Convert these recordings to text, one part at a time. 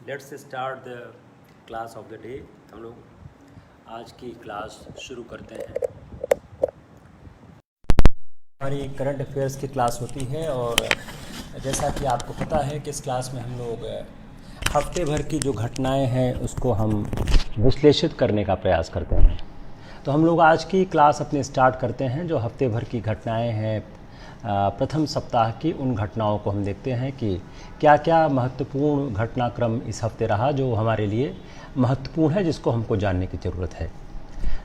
Let's start the class of the day. हम लोग आज की क्लास शुरू करते हैं। हमारी करंट अफेयर्स की क्लास होती है और जैसा कि आपको पता है कि इस क्लास में हम लोग हफ्ते भर की जो घटनाएं हैं उसको हम विश्लेषित करने का प्रयास करते हैं। तो हम लोग आज की क्लास अपने स्टार्ट करते हैं जो हफ्ते भर की घटनाएं हैं। प्रथम सप्ताह की उन घटनाओं को हम देखते हैं कि क्या क्या महत्वपूर्ण घटनाक्रम इस हफ्ते रहा जो हमारे लिए महत्वपूर्ण है, जिसको हमको जानने की ज़रूरत है।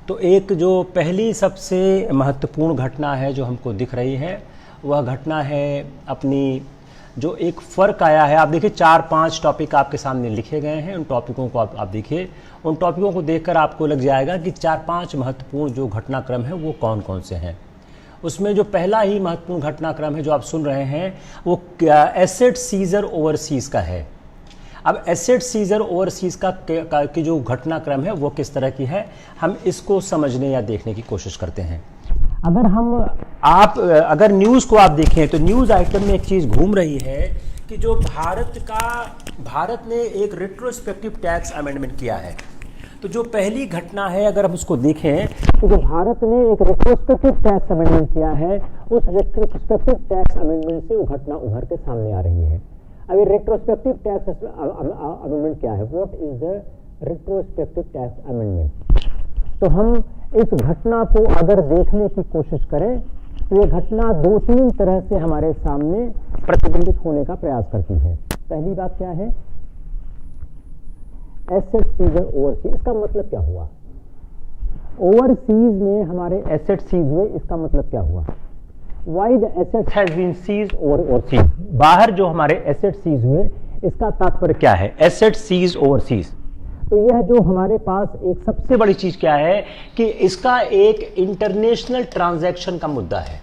तो एक जो पहली सबसे महत्वपूर्ण घटना है जो हमको दिख रही है वह घटना है अपनी जो एक फ़र्क आया है। आप देखिए 4-5 टॉपिक आपके सामने लिखे गए हैं। उन टॉपिकों को आप देखिए, उन टॉपिकों को देखकर आपको लग जाएगा कि 4-5 महत्वपूर्ण जो घटनाक्रम है वो कौन कौन से हैं। उसमें जो पहला ही महत्वपूर्ण घटनाक्रम है जो आप सुन रहे हैं वो एसेट सीजर ओवरसीज़ का है। अब एसेट सीजर ओवरसीज़ की जो घटनाक्रम है वो किस तरह की है, हम इसको समझने या देखने की कोशिश करते हैं। अगर न्यूज़ को आप देखें तो न्यूज़ आइटम में एक चीज़ घूम रही है कि जो भारत ने एक रेट्रोस्पेक्टिव टैक्स अमेंडमेंट किया है। तो जो पहली घटना है अगर हम उसको देखें तो जो भारत ने एक रेट्रोस्पेक्टिव टैक्स अमेंडमेंट किया है, उस रेट्रोस्पेक्टिव टैक्स अमेंडमेंट से वो घटना उभर के सामने आ रही है। अब ये रेट्रोस्पेक्टिव टैक्स अमेंडमेंट क्या है? What is the retrospective tax amendment? तो हम इस घटना को अगर देखने की कोशिश करें तो ये घटना 2-3 तरह से हमारे सामने प्रतिबिंबित होने का प्रयास करती है। पहली बात क्या है? Asset seizure overseas. इसका मतलब क्या हुआ? ओवरसीज में हमारे एसेट सीज हुए, इसका मतलब क्या हुआ? Why the asset has been seize overseas. बाहर जो हमारे एसेट सीज हुए इसका तात्पर्य क्या है? Asset seize overseas. तो यह जो हमारे पास एक सबसे बड़ी चीज क्या है कि इसका एक इंटरनेशनल ट्रांजैक्शन का मुद्दा है।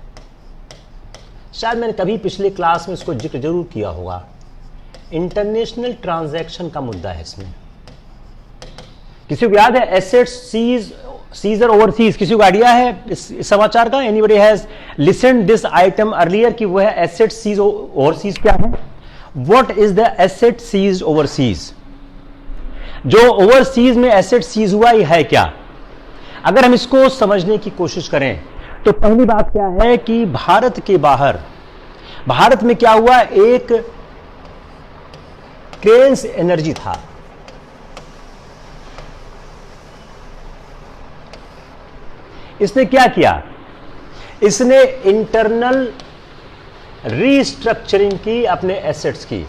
शायद मैंने कभी पिछले क्लास में इसको जिक्र जरूर किया होगा। इंटरनेशनल ट्रांजैक्शन का मुद्दा है इसमें। किसी को याद है एसेट सीजर ओवरसीज? किसी को आइडिया है इस समाचार का? Anybody has listened this item earlier कि वह एसेट सीज ओवरसीज क्या है? What is the asset seize overseas? जो ओवरसीज में एसेट सीज हुआ ये है क्या? अगर हम इसको समझने की कोशिश करें तो पहली बात क्या है कि भारत के बाहर, भारत में क्या हुआ, एक क्रेन्स एनर्जी था। इसने क्या किया? इसने इंटरनल रीस्ट्रक्चरिंग की अपने एसेट्स की।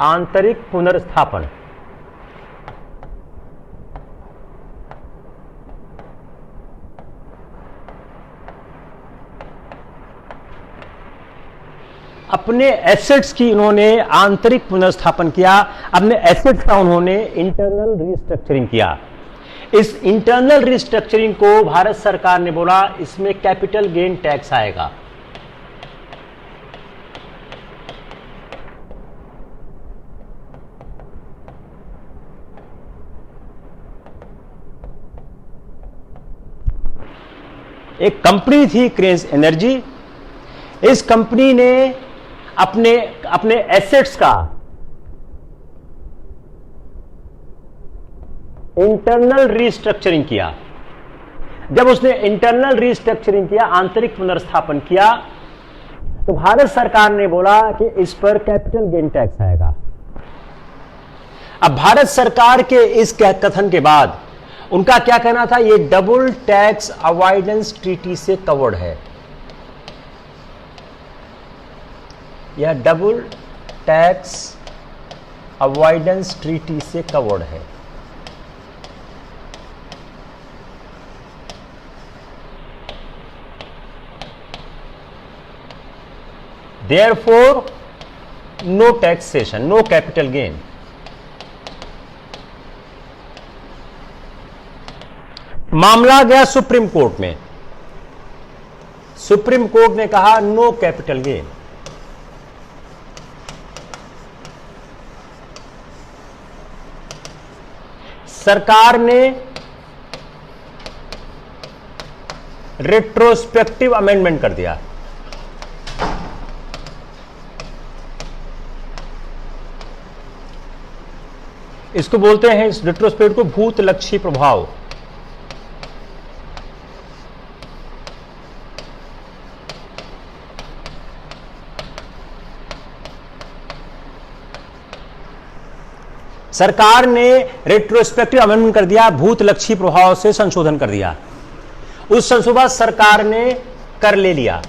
आंतरिक पुनर्स्थापन। अपने एसेट्स की इन्होंने आंतरिक पुनर्स्थापन किया, अपने एसेट्स का उन्होंने इंटरनल रीस्ट्रक्चरिंग किया। इस इंटरनल रीस्ट्रक्चरिंग को भारत सरकार ने बोला इसमें कैपिटल गेन टैक्स आएगा। एक कंपनी थी क्रेन्स एनर्जी। इस कंपनी ने अपने एसेट्स का इंटरनल रीस्ट्रक्चरिंग किया। जब उसने इंटरनल रीस्ट्रक्चरिंग किया, आंतरिक पुनर्स्थापन किया, तो भारत सरकार ने बोला कि इस पर कैपिटल गेन टैक्स आएगा। अब भारत सरकार के इस कथन के बाद उनका क्या कहना था? ये डबल टैक्स अवॉइडेंस ट्रीटी से कवर्ड है। यह डबल टैक्स अवॉइडेंस ट्रीटी से कवर्ड है। Therefore, no taxation, no capital gain. मामला गया सुप्रीम कोर्ट में। सुप्रीम कोर्ट ने कहा नो कैपिटल गेन। सरकार ने रेट्रोस्पेक्टिव अमेंडमेंट कर दिया। इसको बोलते हैं, इस रेट्रोस्पेक्टिव को भूतलक्षी प्रभाव। सरकार ने रेट्रोस्पेक्टिव अमेंडमेंट कर दिया, भूतलक्षी प्रभाव से संशोधन कर दिया। उस संशोधन सरकार ने कर ले लिया।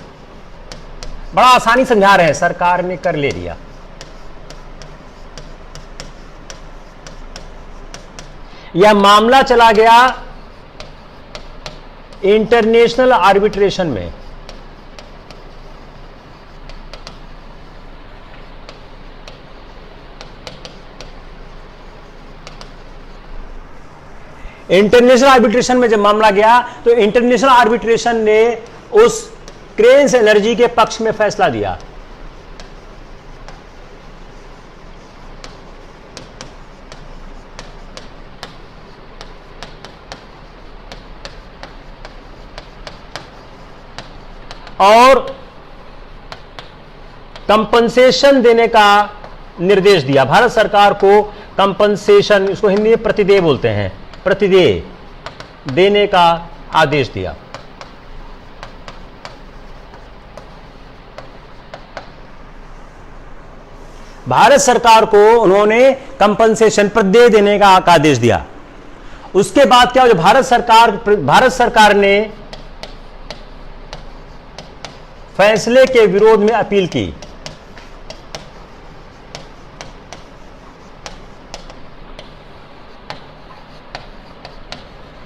बड़ा आसानी समझा रहे हैं, सरकार ने कर ले लिया। यह मामला चला गया इंटरनेशनल आर्बिट्रेशन में। इंटरनेशनल आर्बिट्रेशन में जब मामला गया तो इंटरनेशनल आर्बिट्रेशन ने उस क्रेन्स एनर्जी के पक्ष में फैसला दिया। और कंपनसेशन देने का निर्देश दिया। भारत सरकार को कंपनसेशन, इसको हिंदी में प्रतिदेय बोलते हैं, प्रतिदेय देने का आदेश दिया। भारत सरकार को उन्होंने कंपनसेशन, प्रतिदेय देने का आदेश दिया। उसके बाद क्या, जो भारत सरकार ने फैसले के विरोध में अपील की।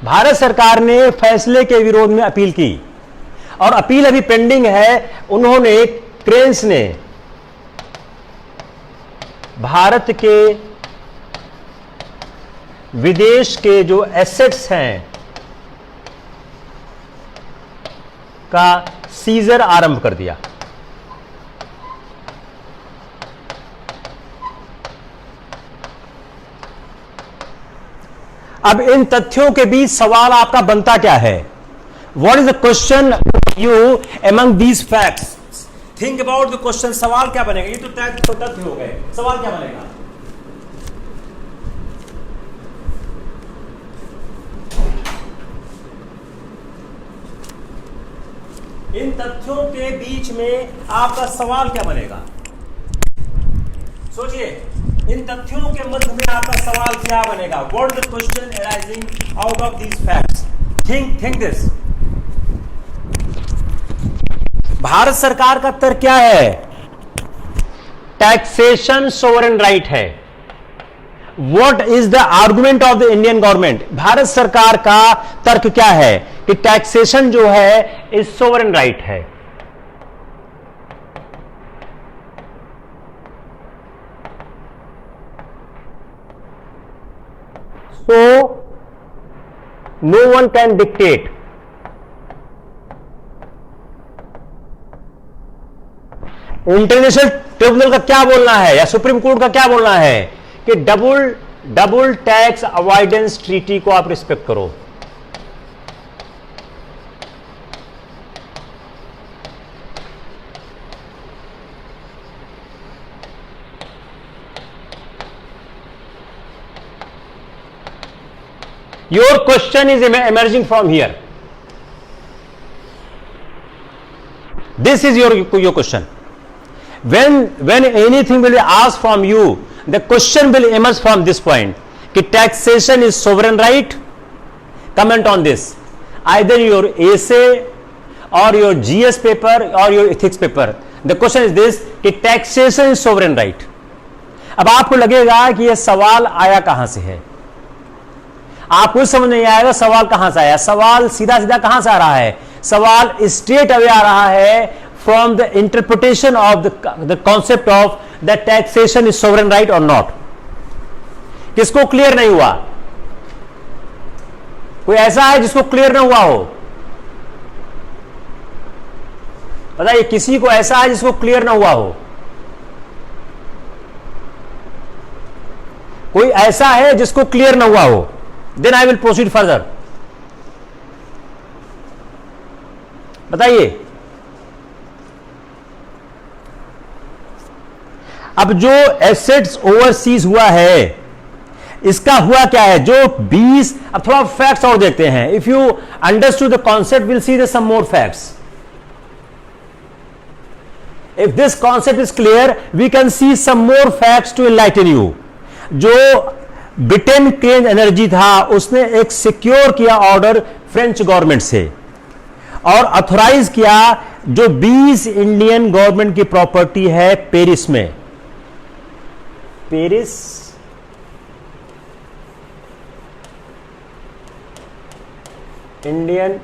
भारत सरकार ने फैसले के विरोध में अपील की और अपील अभी पेंडिंग है। उन्होंने, क्रेन्स ने भारत के विदेश के जो एसेट्स हैं का सीजर आरंभ कर दिया। अब इन तथ्यों के बीच सवाल आपका बनता क्या है? What is the question you among these facts? Think about the question. सवाल क्या बनेगा? ये तो तथ्य हो गए, सवाल क्या बनेगा? इन तथ्यों के बीच में आपका सवाल क्या बनेगा? सोचिए, इन तथ्यों के मध्य में आपका सवाल क्या बनेगा? What is the question arising out of these facts? Think this. Bharat सरकार का तर्क क्या है? टैक्सेशन सोवरेन राइट है। What is the argument of the Indian government? Bharat सरकार का तर्क क्या है कि टैक्सेशन जो है इस सोवरेन राइट है। So no one can dictate. International tribunal का क्या बोलना है या सुप्रीम कोर्ट का क्या बोलना है कि डबल टैक्स अवॉइडेंस ट्रीटी को आप रिस्पेक्ट करो। Your question is emerging from here. This is your question. When anything will be asked from you, the question will emerge from this point. कि taxation is sovereign right. Comment on this. Either your essay or your GS paper or your ethics paper. The question is this कि taxation is sovereign right. अब आपको लगेगा कि यह सवाल आया कहां से है। आपको समझ नहीं आएगा सवाल कहां से आया। सवाल सीधा सीधा कहां से आ रहा है? सवाल स्ट्रेट अवे आ रहा है from the interpretation of the concept of the taxation is sovereign right और नॉट। किसको क्लियर नहीं हुआ? कोई ऐसा है जिसको क्लियर ना हुआ हो? बताइए, किसी को ऐसा है जिसको क्लियर ना हुआ हो? कोई ऐसा है जिसको क्लियर ना हुआ हो? Then I will proceed further. बताइए, अब जो एसेट्स ओवरसीज हुआ है, इसका हुआ क्या है, जो 20, अब थोड़ा फैक्ट्स और देखते हैं. If you understood the concept will see the some more facts. If this concept is clear we can see some more facts to enlighten you. जो ब्रिटेन क्रेन एनर्जी था उसने एक सिक्योर किया ऑर्डर फ्रेंच गवर्नमेंट से और authorise किया जो 20 Indian government की प्रॉपर्टी है पेरिस में. Paris Indian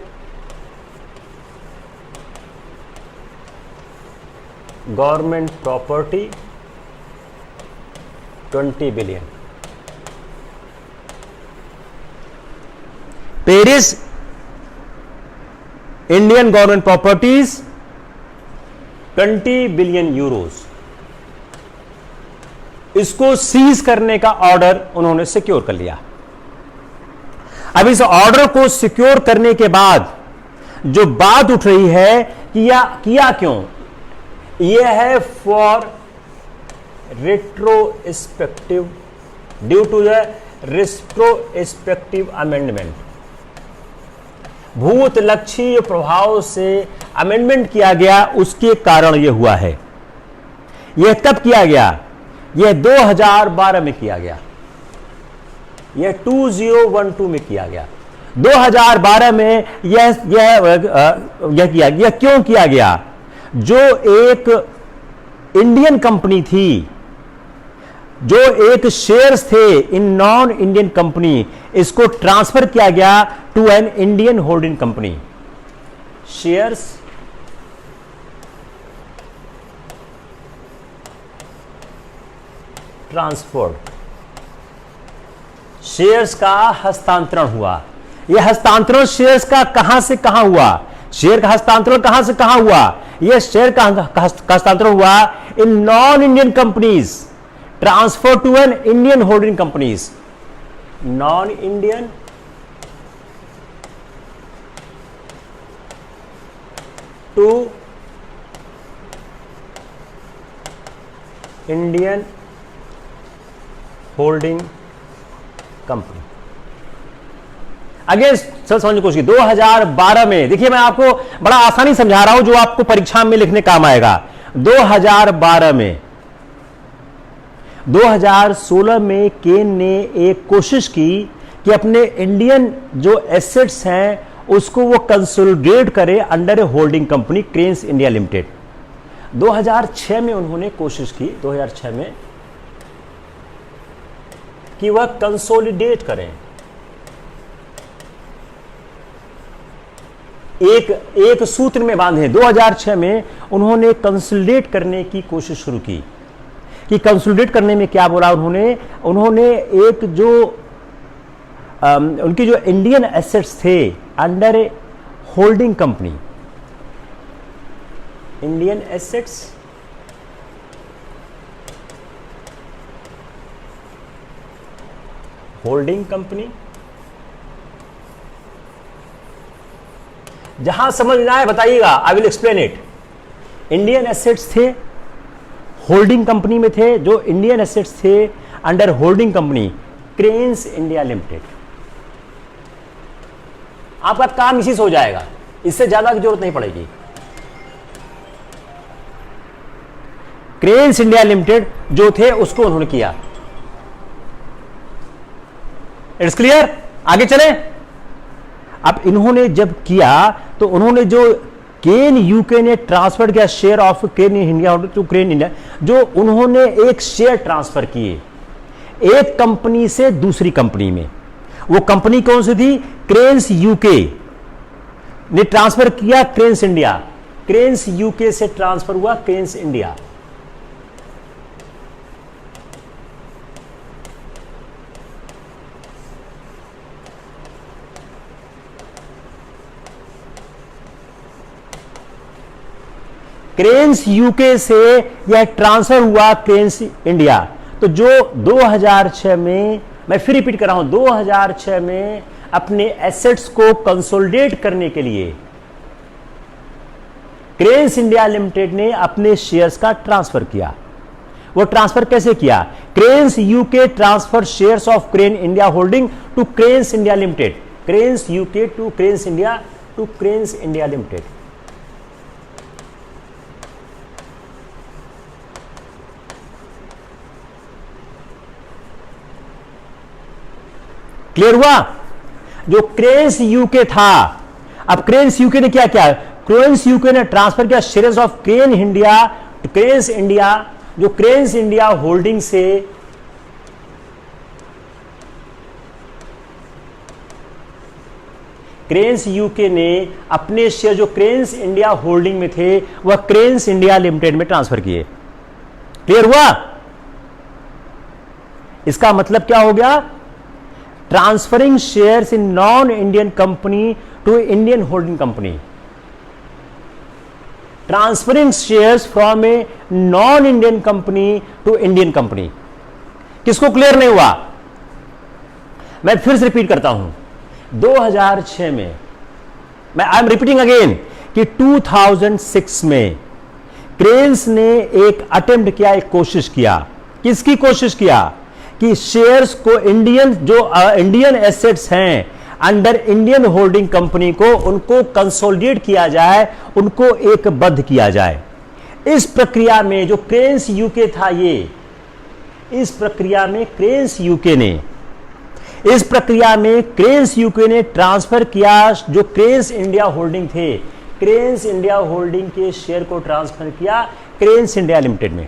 government property 20 billion. Paris Indian government properties 20 billion Euros. इसको सीज करने का ऑर्डर उन्होंने सिक्योर कर लिया. अब इस ऑर्डर को सिक्योर करने के बाद जो बात उठ रही है कि किया क्यों, यह है for retrospective, due to the retrospective amendment. भूत लक्षीय प्रभाव से अमेंडमेंट किया गया, उसके कारण यह हुआ है. यह कब किया गया, यह 2012 में किया गया, यह 2012 में किया गया. 2012 में यह किया गया. क्यों किया गया, जो एक इंडियन कंपनी थी, जो एक शेयर्स थे इन नॉन इंडियन कंपनी, इसको ट्रांसफर किया गया to an Indian holding company. Shares transfer, shares का हस्तांतरण हुआ. यह हस्तांतरण शेयर्स का कहां से कहां हुआ, शेयर का हस्तांतरण कहां से कहां हुआ, यह शेयर का हस्तांतरण हुआ in non Indian companies, transfer to an Indian holding companies. Non Indian to Indian holding company. Again sir समझने की कोशिश की. 2012 में, देखिए मैं आपको बड़ा आसानी समझा रहा हूं जो आपको परीक्षा में लिखने काम आएगा. 2012 में, 2016 में केन ने एक कोशिश की कि अपने इंडियन जो एसेट्स हैं उसको वो कंसोलिडेट करे under a holding company Cairns India limited. 2006 में उन्होंने कोशिश की, 2006 में, कि वह कंसोलिडेट करें, एक सूत्र में बांधे. 2006 में उन्होंने कंसोलिडेट करने की कोशिश शुरू की. कि कंसोलिडेट करने में क्या बोला उन्होंने एक जो उनकी जो इंडियन एसेट्स थे under a holding company, Indian assets holding company. जहां समझ ना आए बताइएगा, I will explain it. Indian assets थे, होल्डिंग कंपनी में थे. जो इंडियन एसेट्स थे under holding company Cairns India limited. आपका काम इसी से हो जाएगा, इससे ज्यादा की जरूरत नहीं पड़ेगी. क्रेन्स इंडिया लिमिटेड जो थे उसको उन्होंने किया. इट्स क्लियर, आगे चले. अब इन्होंने जब किया तो उन्होंने जो केन यूके ने ट्रांसफर किया share of Cairn India to Cairn India, जो उन्होंने एक शेयर ट्रांसफर किए एक कंपनी से दूसरी कंपनी में. वो कंपनी कौन सी थी, क्रेन्स यूके ने ट्रांसफर किया क्रेन्स इंडिया. क्रेन्स यूके से ट्रांसफर हुआ क्रेन्स इंडिया. क्रेन्स यूके से यह ट्रांसफर हुआ क्रेन्स इंडिया. तो जो 2006 में, मैं फिर रिपीट कर रहा हूं, 2006 में अपने एसेट्स को कंसोलिडेट करने के लिए क्रेन्स इंडिया लिमिटेड ने अपने शेयर्स का ट्रांसफर किया. वो ट्रांसफर कैसे किया? Cairns UK transfer shares of Cairn India holding to Cairns India limited. Cairns UK to Cairns India limited. Clear हुआ? जो क्रेन्स यूके था, अब क्रेन्स यूके ने क्या किया? क्रेन्स यूके ने ट्रांसफर किया shares of Cairn India, cranes India, जो क्रेन्स इंडिया होल्डिंग से क्रेन्स यूके ने अपने शेयर जो क्रेन्स इंडिया होल्डिंग में थे वह क्रेन्स इंडिया लिमिटेड में ट्रांसफर किए। क्लियर हुआ? इसका मतलब क्या हो गया? Transferring shares in non Indian company to Indian holding company. Transferring shares from a non Indian company to Indian company. किसको क्लियर नहीं हुआ? मैं फिर से रिपीट करता हूं। 2006 में, मैं आई एम रिपीटिंग अगेन, कि 2006 में क्रेन्स ने एक अटेम्प्ट किया, एक कोशिश किया। किसकी कोशिश किया? कि शेयर्स को इंडियन एसेट्स हैं अंडर इंडियन होल्डिंग कंपनी को, उनको कंसोलिडेट किया जाए, उनको एक बद्ध किया जाए। इस प्रक्रिया में जो क्रेन्स यूके था, इस प्रक्रिया में क्रेन्स यूके ने ट्रांसफर किया जो क्रेन्स इंडिया होल्डिंग थे, क्रेन्स इंडिया होल्डिंग के शेयर को ट्रांसफर किया क्रेन्स इंडिया लिमिटेड में।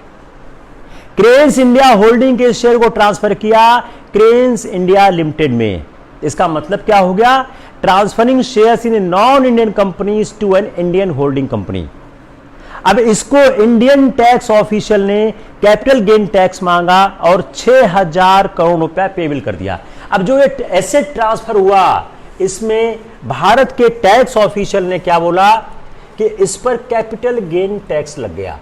क्रेन्स इंडिया होल्डिंग के शेयर को ट्रांसफर किया क्रेन्स इंडिया लिमिटेड में। इसका मतलब क्या हो गया? Transferring shares in non Indian companies to an Indian holding company. अब इसको इंडियन टैक्स ऑफिशियल ने कैपिटल गेन टैक्स मांगा और 6000 करोड़ रुपया पेबल कर दिया। अब जो ये एसेट ट्रांसफर हुआ, इसमें भारत के टैक्स ऑफिशियल ने क्या बोला कि इस पर कैपिटल गेन टैक्स लग गया।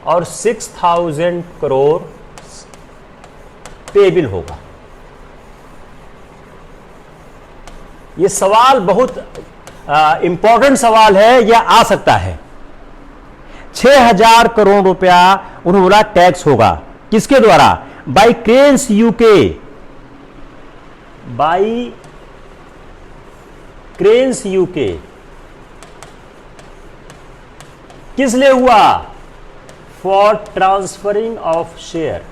और 6000 करोड़ पेबल होगा। यह सवाल बहुत इंपॉर्टेंट सवाल है, यह आ सकता है। 6000 करोड़ रुपया उन्होंने बोला टैक्स होगा। किसके द्वारा? By cranes UK, by cranes UK. किस लिए हुआ? For transferring of share.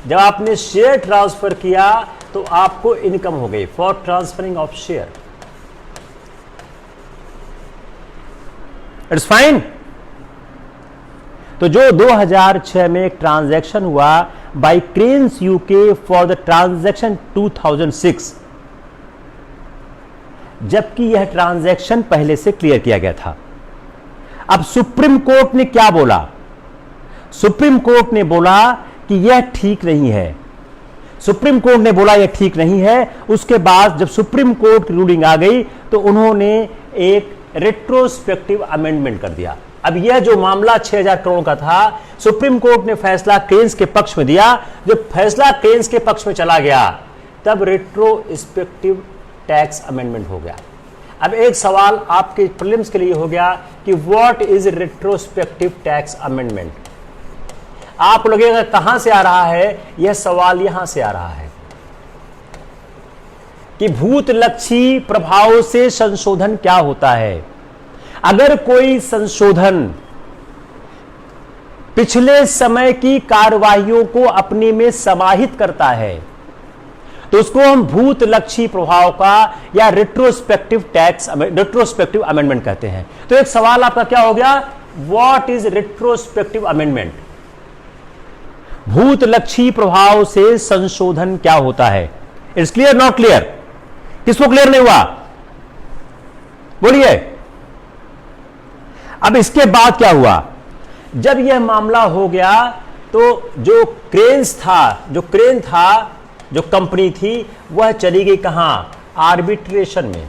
जब आपने शेयर ट्रांसफर किया तो आपको इनकम हो गई, for transferring of share. It's fine. तो जो 2006 में एक ट्रांजैक्शन हुआ by Cairns UK for the transaction 2006, जबकि यह ट्रांजैक्शन पहले से क्लियर किया गया था। अब सुप्रीम कोर्ट ने क्या बोला? सुप्रीम कोर्ट ने बोला कि यह ठीक नहीं है। सुप्रीम कोर्ट ने बोला यह ठीक नहीं है। उसके बाद जब सुप्रीम कोर्ट की रूलिंग आ गई तो उन्होंने एक रेट्रोस्पेक्टिव अमेंडमेंट कर दिया। अब यह जो मामला 6000 करोड़ का था, सुप्रीम कोर्ट ने फैसला क्रेन्स के पक्ष में दिया। जब फैसला क्रेन्स के पक्ष में चला गया तब रेट्रोस्पेक्टिव टैक्स अमेंडमेंट हो गया। अब एक सवाल आपके प्रीलिम्स के लिए हो गया कि what is retrospective tax amendment. आप लगेगा कहां से आ रहा है? यह सवाल यहां से आ रहा है कि भूतलक्षी प्रभाव से संशोधन क्या होता है। अगर कोई संशोधन पिछले समय की कार्यवाहियों को अपने में समाहित करता है तो उसको हम भूतलक्षी प्रभाव का या रेट्रोस्पेक्टिव अमेंडमेंट कहते हैं। तो एक सवाल आपका क्या हो गया? What is retrospective amendment? भूतलक्षी प्रभाव से संशोधन क्या होता है? It's clear, not clear? किसको क्लियर नहीं हुआ? बोलिए। अब इसके बाद क्या हुआ? जब यह मामला हो गया तो जो क्रेन था, जो कंपनी थी, वह चली गई कहां? आर्बिट्रेशन में,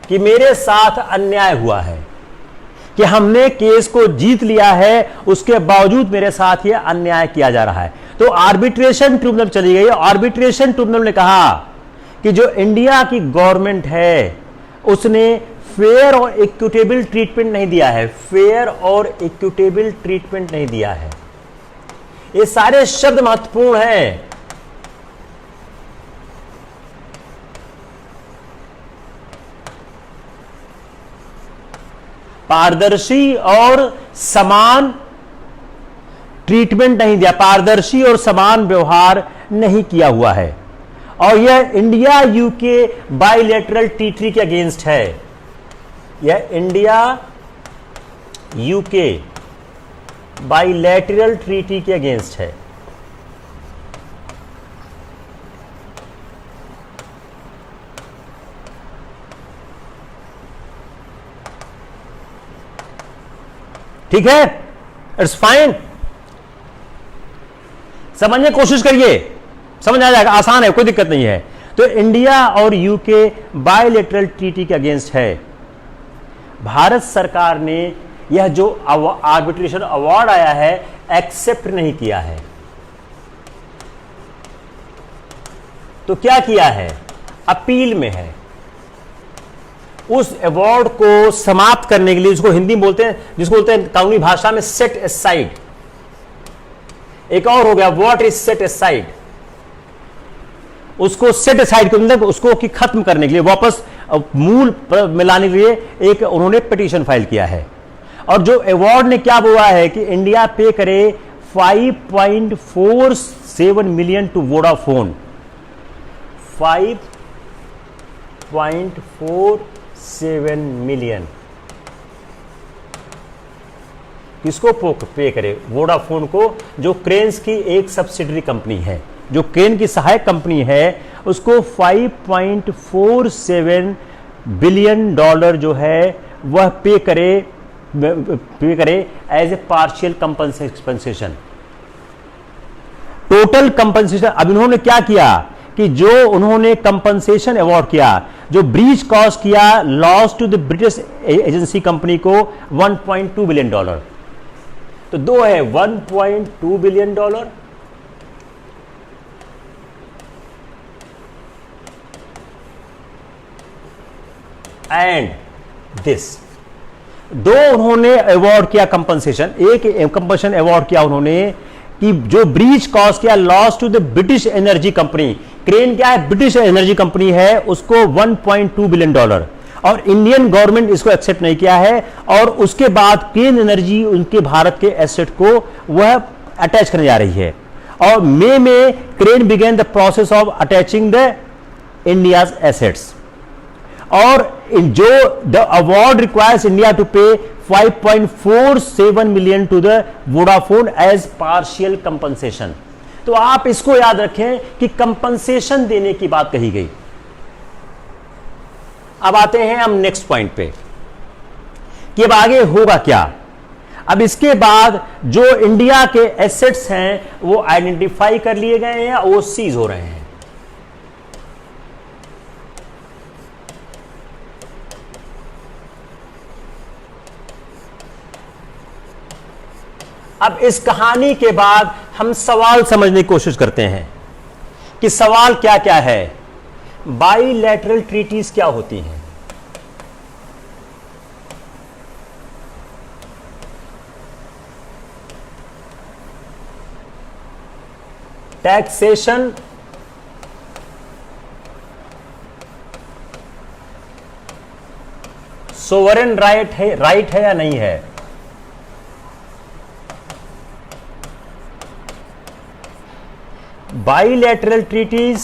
कि मेरे साथ अन्याय हुआ है, कि हमने केस को जीत लिया है, उसके बावजूद मेरे साथ यह अन्याय किया जा रहा है। तो आर्बिट्रेशन ट्रिब्यूनल चली गई। आर्बिट्रेशन ट्रिब्यूनल ने कहा कि जो इंडिया की गवर्नमेंट है उसने फेयर और इक्विटेबल ट्रीटमेंट नहीं दिया है, फेयर और इक्विटेबल ट्रीटमेंट नहीं दिया है। ये सारे शब्द महत्वपूर्ण हैं। पारदर्शी और समान ट्रीटमेंट नहीं दिया, पारदर्शी और समान व्यवहार नहीं किया हुआ है। और यह इंडिया यूके बाइलेटरल ट्रीटी के अगेंस्ट है। यह इंडिया यूके बाइलेटरल ट्रीटी के अगेंस्ट है। ठीक है, इट्स फाइन। समझने की कोशिश करिए, समझ आ जाएगा, आसान है, कोई दिक्कत नहीं है। तो इंडिया और यूके बायलैटरल ट्रीटी के अगेंस्ट है। भारत सरकार ने यह जो आर्बिट्रेशन अवार्ड आया है एक्सेप्ट नहीं किया है। तो क्या किया है, अपील में है। उस अवार्ड को समाप्त करने के लिए, उसको हिंदी में बोलते हैं, जिसको बोलते हैं कानूनी भाषा में सेट एसाइड। एक और हो गया व्हाट इज सेट एसाइड। उसको सेट एसाइड के अंदर उसको कि खत्म करने के लिए, वापस मूल में लाने के लिए एक उन्होंने पिटीशन फाइल किया है। और जो अवार्ड ने क्या बोला है कि इंडिया पे करे 5.47 मिलियन टू वोडाफोन, 5.47 मिलियन किसको पे करे, वोडाफोन को, जो क्रेन्स की एक सब्सिडरी कंपनी है, जो क्रेन की सहायक कंपनी है, उसको 5.47 बिलियन डॉलर जो है वह पे करे as a partial compensation, total compensation. अब इन्होंने क्या किया कि जो उन्होंने कंपनसेशन अवार्ड किया, जो ब्रीच कॉज किया, loss to the British agency company को 1.2 बिलियन डॉलर। तो दो है, 1.2 बिलियन डॉलर एंड दिस, दो उन्होंने अवार्ड किया कंपनसेशन। एक कंपनसेशन अवार्ड किया उन्होंने कि जो ब्रीच कॉज किया, loss to the British energy company, Cairn क्या है, ब्रिटिश एनर्जी कंपनी है, उसको 1.2 बिलियन डॉलर। और इंडियन गवर्नमेंट इसको एक्सेप्ट नहीं किया है। और उसके बाद क्लीन एनर्जी उनके भारत के एसेट को वह अटैच करने जा रही है। और मई में Cairn began the process of attaching the India's assets. और जो the award requires India to pay 5.47 million to the Vodafone as partial compensation. तो आप इसको याद रखें कि कंपनसेशन देने की बात कही गई। अब आते हैं हम नेक्स्ट पॉइंट पे कि अब आगे होगा क्या। अब इसके बाद जो इंडिया के एसेट्स हैं वो आइडेंटिफाई कर लिए गए हैं, वो सीज हो रहे हैं। अब इस कहानी के बाद हम सवाल समझने की कोशिश करते हैं कि सवाल क्या क्या है, बाइलैटरल ट्रीटीज क्या होती हैं। टैक्सेशन, सोवरेन राइट है या नहीं है, bilateral treaties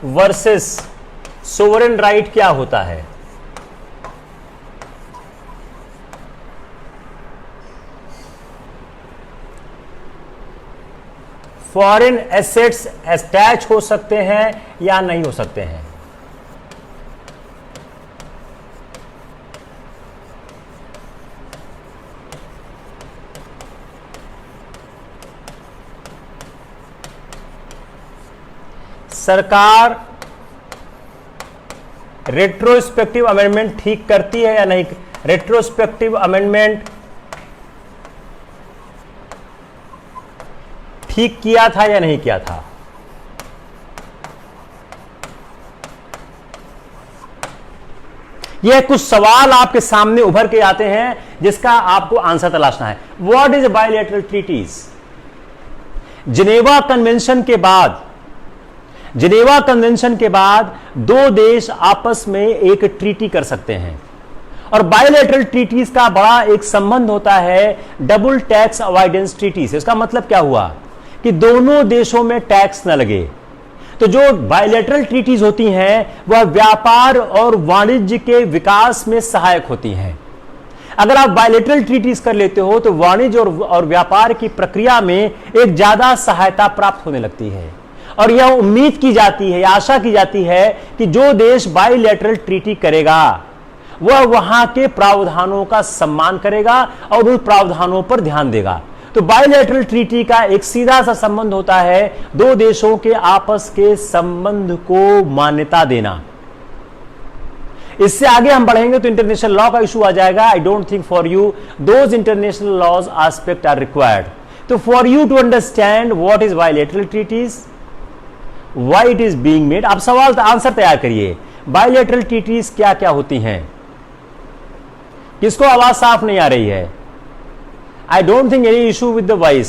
versus sovereign right क्या होता है। फॉरेन एसेट्स अटैच हो सकते हैं या नहीं हो सकते हैं। सरकार रेट्रोस्पेक्टिव अमेंडमेंट ठीक करती है या नहीं, रेट्रोस्पेक्टिव अमेंडमेंट ठीक किया था या नहीं किया था? यह कुछ सवाल आपके सामने उभर के आते हैं जिसका आपको आंसर तलाशना है। What is bilateral treaties? Geneva convention के बाद दो देश आपस में एक ट्रीटी कर सकते हैं, और बायलैटरल ट्रीटीज का बड़ा एक संबंध होता है डबल टैक्स अवॉइडेंस ट्रीटी से। इसका मतलब क्या हुआ कि दोनों देशों में टैक्स न लगे। तो जो बायलैटरल ट्रीटीज होती हैं वह व्यापार और वाणिज्य के विकास में सहायक होती हैं। अगर आप बायलैटरल ट्रीटीज कर लेते हो तो वाणिज्य और व्यापार की प्रक्रिया में एक ज्यादा सहायता प्राप्त होने लगती है, और यह उम्मीद की जाती है, आशा की जाती है कि जो देश बायलैटरल ट्रीटी करेगा वह वहां के प्रावधानों का सम्मान करेगा और उन प्रावधानों पर ध्यान देगा। तो बायलैटरल ट्रीटी का एक सीधा सा संबंध होता है दो देशों के आपस के संबंध को मान्यता देना। इससे आगे हम बढ़ेंगे तो इंटरनेशनल लॉ का इशू आ जाएगा। I don't think for you those international laws aspect are required. तो for you to understand what is bilateral treaties, why it is being made, आप सवाल आंसर तैयार करिए। बायलैटरल ट्रीटीज क्या क्या होती हैं? किसको आवाज साफ नहीं आ रही है? I don't think any issue with the voice.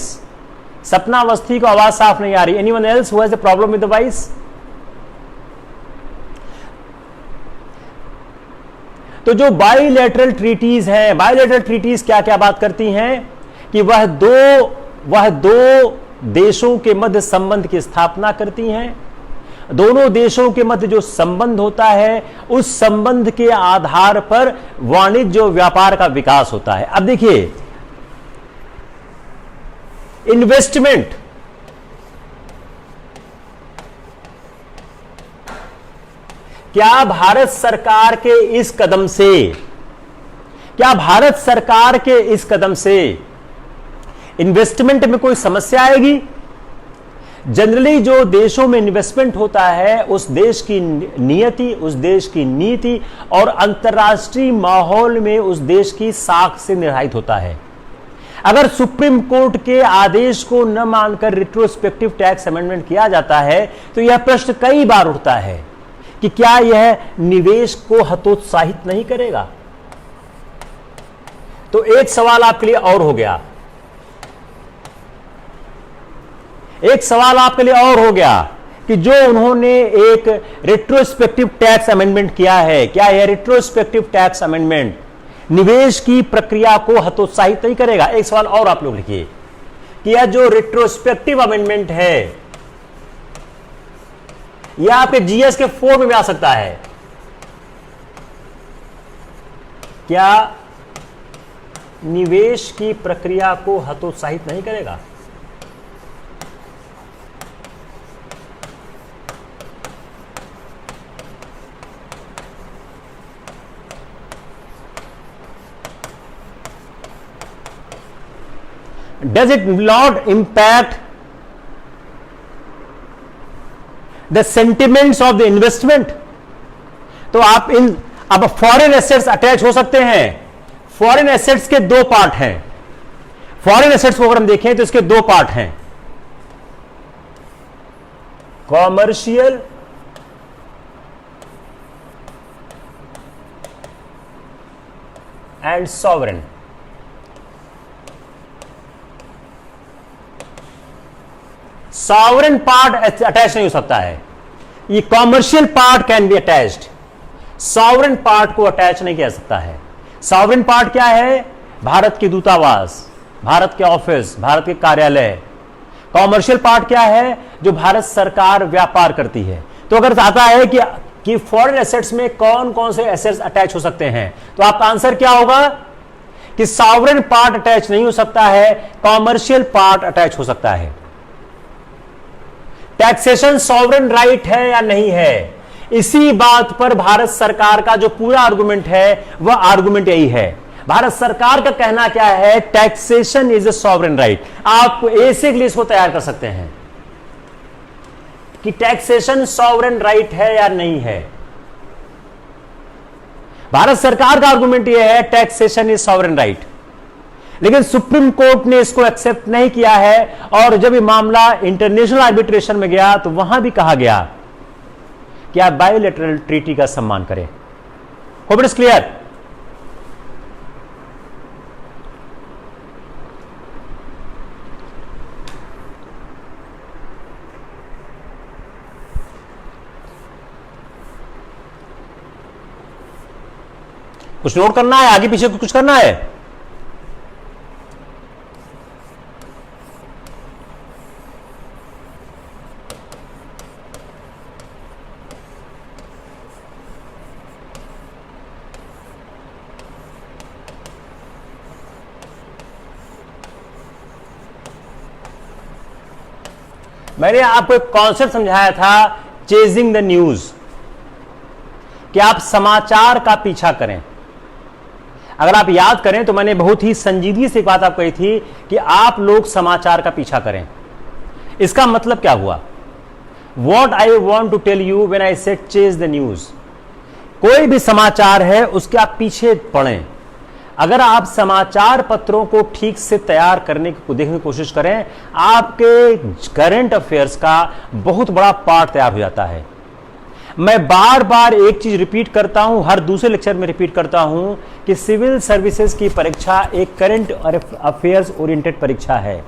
सपना अवस्थी को आवाज साफ नहीं आ रही। Anyone else who has the problem with the voice? तो जो बायलैटरल ट्रीटीज हैं, बायलैटरल ट्रीटीज क्या क्या बात करती हैं कि वह दो देशों के मध्य संबंध की स्थापना करती हैं। दोनों देशों के मध्य जो संबंध होता है उस संबंध के आधार पर वाणिज्य और व्यापार का विकास होता है। अब देखिए, इन्वेस्टमेंट, क्या भारत सरकार के इस कदम से इन्वेस्टमेंट में कोई समस्या आएगी? जनरली जो देशों में इन्वेस्टमेंट होता है उस देश की नियति, उस देश की नीति और अंतर्राष्ट्रीय माहौल में उस देश की साख से निर्धारित होता है। अगर सुप्रीम कोर्ट के आदेश को न मानकर रिट्रोस्पेक्टिव टैक्स अमेंडमेंट किया जाता है तो यह प्रश्न कई बार उठता है कि क्या यह निवेश को हतोत्साहित नहीं करेगा? तो एक सवाल आपके लिए और हो गया, कि जो उन्होंने एक रिट्रोस्पेक्टिव टैक्स अमेंडमेंट किया है, क्या यह रिट्रोस्पेक्टिव टैक्स अमेंडमेंट निवेश की प्रक्रिया को हतोत्साहित नहीं करेगा? एक सवाल और आप लोग लिखिए कि यह जो रिट्रोस्पेक्टिव अमेंडमेंट है यह आपके जीएस के 4 में आ सकता है। क्या निवेश की प्रक्रिया को हतोत्साहित नहीं करेगा? Does it not impact the sentiments of the investment? तो अब फॉरेन एसेट्स अटैच हो सकते हैं। फॉरेन एसेट्स के 2 पार्ट हैं। फॉरेन एसेट्स को अगर हम देखें तो इसके 2 पार्ट हैं, commercial and sovereign. Sovereign part attach नहीं हो सकता है। ये commercial part can be attached, sovereign part को अटैच नहीं किया सकता है। सॉवरेन पार्ट क्या है? भारत के दूतावास, भारत के ऑफिस, भारत के कार्यालय। कॉमर्शियल पार्ट क्या है? जो भारत सरकार व्यापार करती है। तो अगर आता है कि फॉरेन एसेट्स में कौन कौन से एसेट्स अटैच हो सकते हैं, तो आपका आंसर क्या होगा कि सॉवरेन पार्ट अटैच नहीं हो सकता है, कॉमर्शियल पार्ट अटैच हो सकता है। टैक्सेशन सॉवरेन राइट है या नहीं है, इसी बात पर भारत सरकार का जो पूरा आर्गुमेंट है वह आर्गुमेंट यही है। भारत सरकार का कहना क्या है? Taxation is a sovereign right. आप ऐसे के लिए इसको तैयार कर सकते हैं कि टैक्सेशन सॉवरेन राइट है या नहीं है। भारत सरकार का आर्गुमेंट यह है टैक्सेशन इज सॉवरेन राइट। लेकिन सुप्रीम कोर्ट ने इसको एक्सेप्ट नहीं किया है, और जब ये मामला इंटरनेशनल आर्बिट्रेशन में गया तो वहां भी कहा गया कि आप बायोलैटरल ट्रीटी का सम्मान करें। Hope it is clear. कुछ नोट करना है, आगे पीछे कुछ करना है? मैंने आपको एक कॉन्सेप्ट समझाया था, चेजिंग द न्यूज, कि आप समाचार का पीछा करें। अगर आप याद करें तो मैंने बहुत ही संजीदगी से एक बात आपको कही थी कि आप लोग समाचार का पीछा करें। इसका मतलब क्या हुआ? What I want to tell you when I said chase the news, कोई भी समाचार है उसके आप पीछे पढ़ें। अगर आप समाचार पत्रों को ठीक से तैयार करने की देखने की कोशिश करें, आपके करंट अफेयर्स का बहुत बड़ा पार्ट तैयार हो जाता है। मैं बार बार एक चीज रिपीट करता हूं, हर दूसरे लेक्चर में रिपीट करता हूं कि सिविल सर्विसेज की परीक्षा एक करंट अफेयर्स ओरिएंटेड परीक्षा है।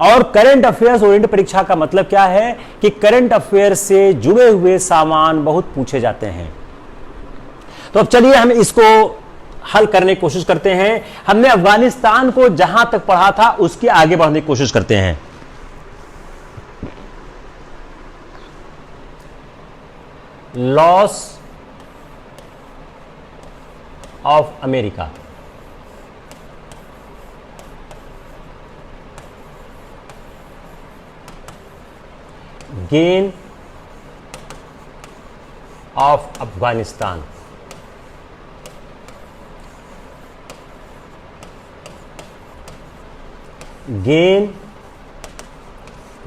और करंट अफेयर्स ओरिएंटेड परीक्षा का मतलब क्या है कि करंट अफेयर्स से जुड़े हुए सामान बहुत पूछे जाते हैं। तो अब चलिए हम इसको हल करने की कोशिश करते हैं। हमने अफगानिस्तान को जहां तक पढ़ा था उसके आगे बढ़ने की कोशिश करते हैं। Loss of America, gain of Afghanistan, gain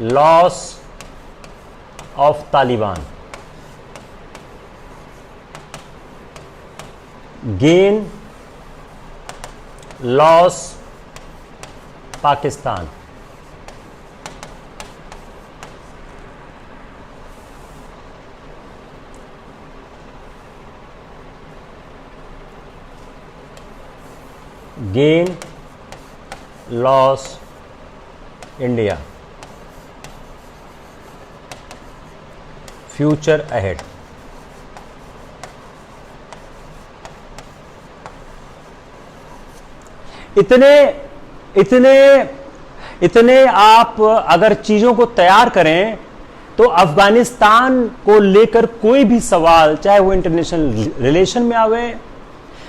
loss of Taliban, gain loss Pakistan, gain loss India, future ahead. इतने आप अगर चीजों को तैयार करें तो अफगानिस्तान को लेकर कोई भी सवाल, चाहे वो इंटरनेशनल रिलेशन में आवे,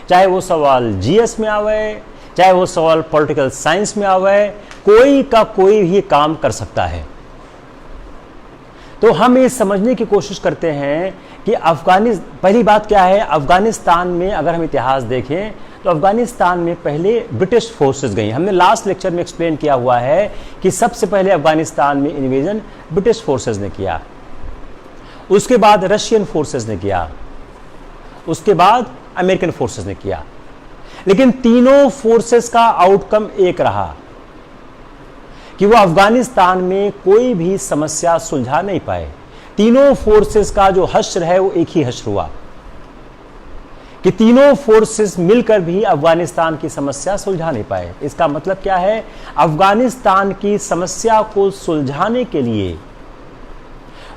चाहे वो सवाल जीएस में आवे, चाहे वो सवाल पॉलिटिकल साइंस में आवे, कोई का कोई भी काम कर सकता है। तो हम ये समझने की कोशिश करते हैं कि पहली बात क्या है, अफगानिस्तान में अगर हम इतिहास देखें तो अफगानिस्तान में पहले ब्रिटिश फोर्सेस गई। हमने लास्ट लेक्चर में एक्सप्लेन किया हुआ है कि सबसे पहले अफगानिस्तान में इन्वेजन ब्रिटिश फोर्सेस ने किया, उसके बाद रशियन फोर्सेस ने किया, उसके बाद अमेरिकन फोर्सेस ने किया। लेकिन तीनों फोर्सेस का आउटकम एक रहा कि वो अफगानिस्तान में कोई भी समस्या सुलझा नहीं पाए। तीनों फोर्सेस का जो हश्र है वो एक ही हश्र हुआ कि तीनों फोर्सेस मिलकर भी अफगानिस्तान की समस्या सुलझा नहीं पाए। इसका मतलब क्या है, अफगानिस्तान की समस्या को सुलझाने के लिए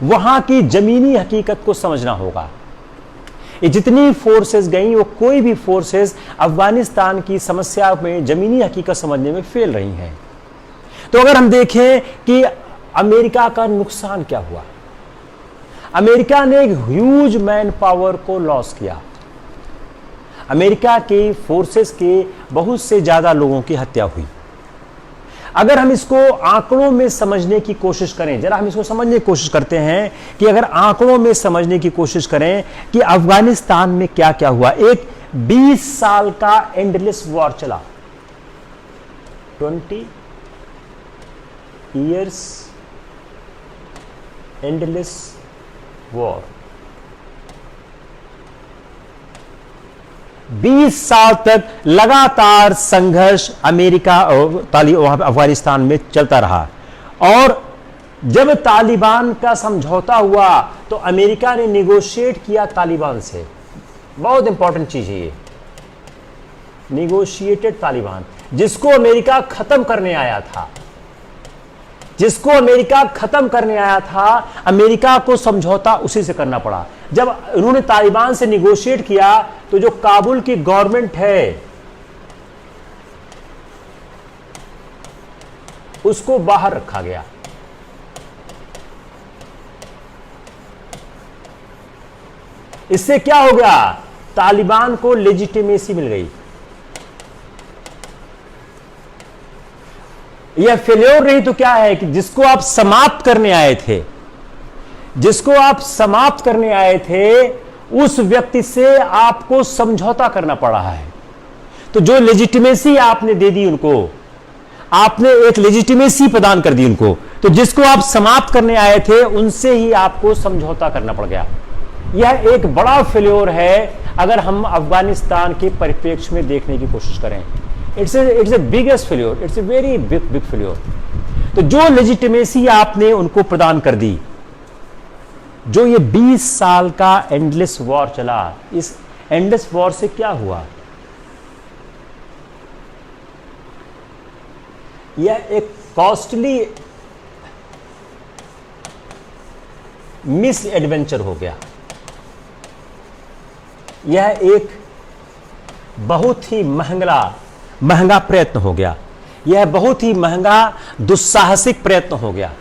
वहां की जमीनी हकीकत को समझना होगा। ये जितनी फोर्सेस गई वो कोई भी फोर्सेस अफगानिस्तान की समस्या में जमीनी हकीकत समझने में फेल रही हैं। तो अगर हम देखें कि अमेरिका का नुकसान क्या हुआ, अमेरिका ने एक ह्यूज मैन पावर को लॉस किया। अमेरिका के फोर्सेस के बहुत से ज्यादा लोगों की हत्या हुई। अगर हम इसको आंकड़ों में समझने की कोशिश करें, जरा हम इसको समझने की कोशिश करते हैं कि अगर आंकड़ों में समझने की कोशिश करें कि अफगानिस्तान में क्या क्या हुआ। एक 20 साल का एंडलेस वॉर चला, 20 years endless war। 20 साल तक लगातार संघर्ष अमेरिका और अफगानिस्तान में चलता रहा। और जब तालिबान का समझौता हुआ तो अमेरिका ने निगोशिएट किया तालिबान से। बहुत इंपॉर्टेंट चीज है ये, निगोशिएटेड तालिबान, जिसको अमेरिका खत्म करने आया था, जिसको अमेरिका खत्म करने आया था, अमेरिका को समझौता उसी से करना पड़ा। जब उन्होंने तालिबान से निगोशिएट किया तो जो काबुल की गवर्नमेंट है उसको बाहर रखा गया। इससे क्या हो गया? तालिबान को लेजिटिमेसी मिल गई। यह फेल्योर नहीं तो क्या है कि जिसको आप समाप्त करने आए थे, जिसको आप समाप्त करने आए थे, उस व्यक्ति से आपको समझौता करना पड़ा है। तो जो लेजिटिमेसी आपने दे दी उनको, आपने एक लेजिटिमेसी प्रदान कर दी उनको, तो जिसको आप समाप्त करने आए थे उनसे ही आपको समझौता करना पड़ गया। यह एक बड़ा फेल्योर है अगर हम अफगानिस्तान के परिप्रेक्ष्य में देखने की कोशिश करें। It's a biggest failure, it's a very big failure. तो जो लेजिटिमेसी आपने उनको प्रदान कर दी, जो ये 20 साल का एंडलेस वॉर चला, इस एंडलेस वॉर से क्या हुआ? यह एक कॉस्टली मिस एडवेंचर हो गया। यह एक बहुत ही महंगा प्रयत्न हो गया। यह बहुत ही महंगा दुस्साहसिक प्रयत्न हो गया।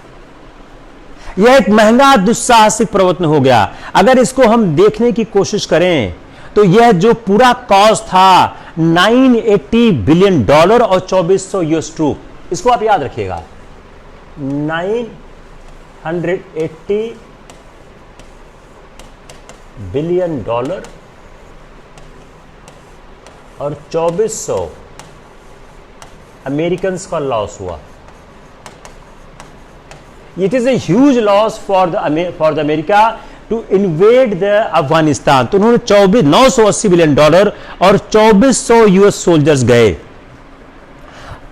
यह एक महंगा दुस्साहसिक प्रयत्न हो गया। अगर इसको हम देखने की कोशिश करें तो यह जो पूरा कॉस्ट था $980 बिलियन और 2400 यूएस ट्रूप, इसको आप याद रखिएगा, 980 बिलियन और 2400 अमेरिकन का लॉस हुआ। It is a huge loss for the America to invade the Afghanistan. तो उन्होंने 980 बिलियन और 2400 यूएस सोल्जर्स गए,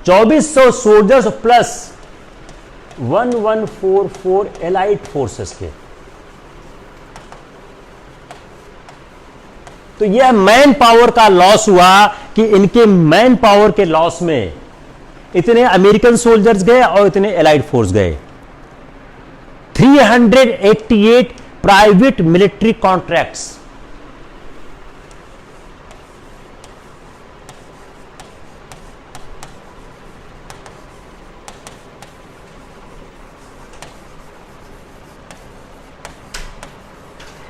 2400 सोल्जर्स प्लस 1144 एलाइड फोर्सेस के। तो यह मैन पावर का लॉस हुआ कि इनके मैन पावर के लॉस में इतने अमेरिकन सोल्जर्स गए और इतने एलाइड फोर्स गए। 388 प्राइवेट मिलिट्री कॉन्ट्रैक्ट्स,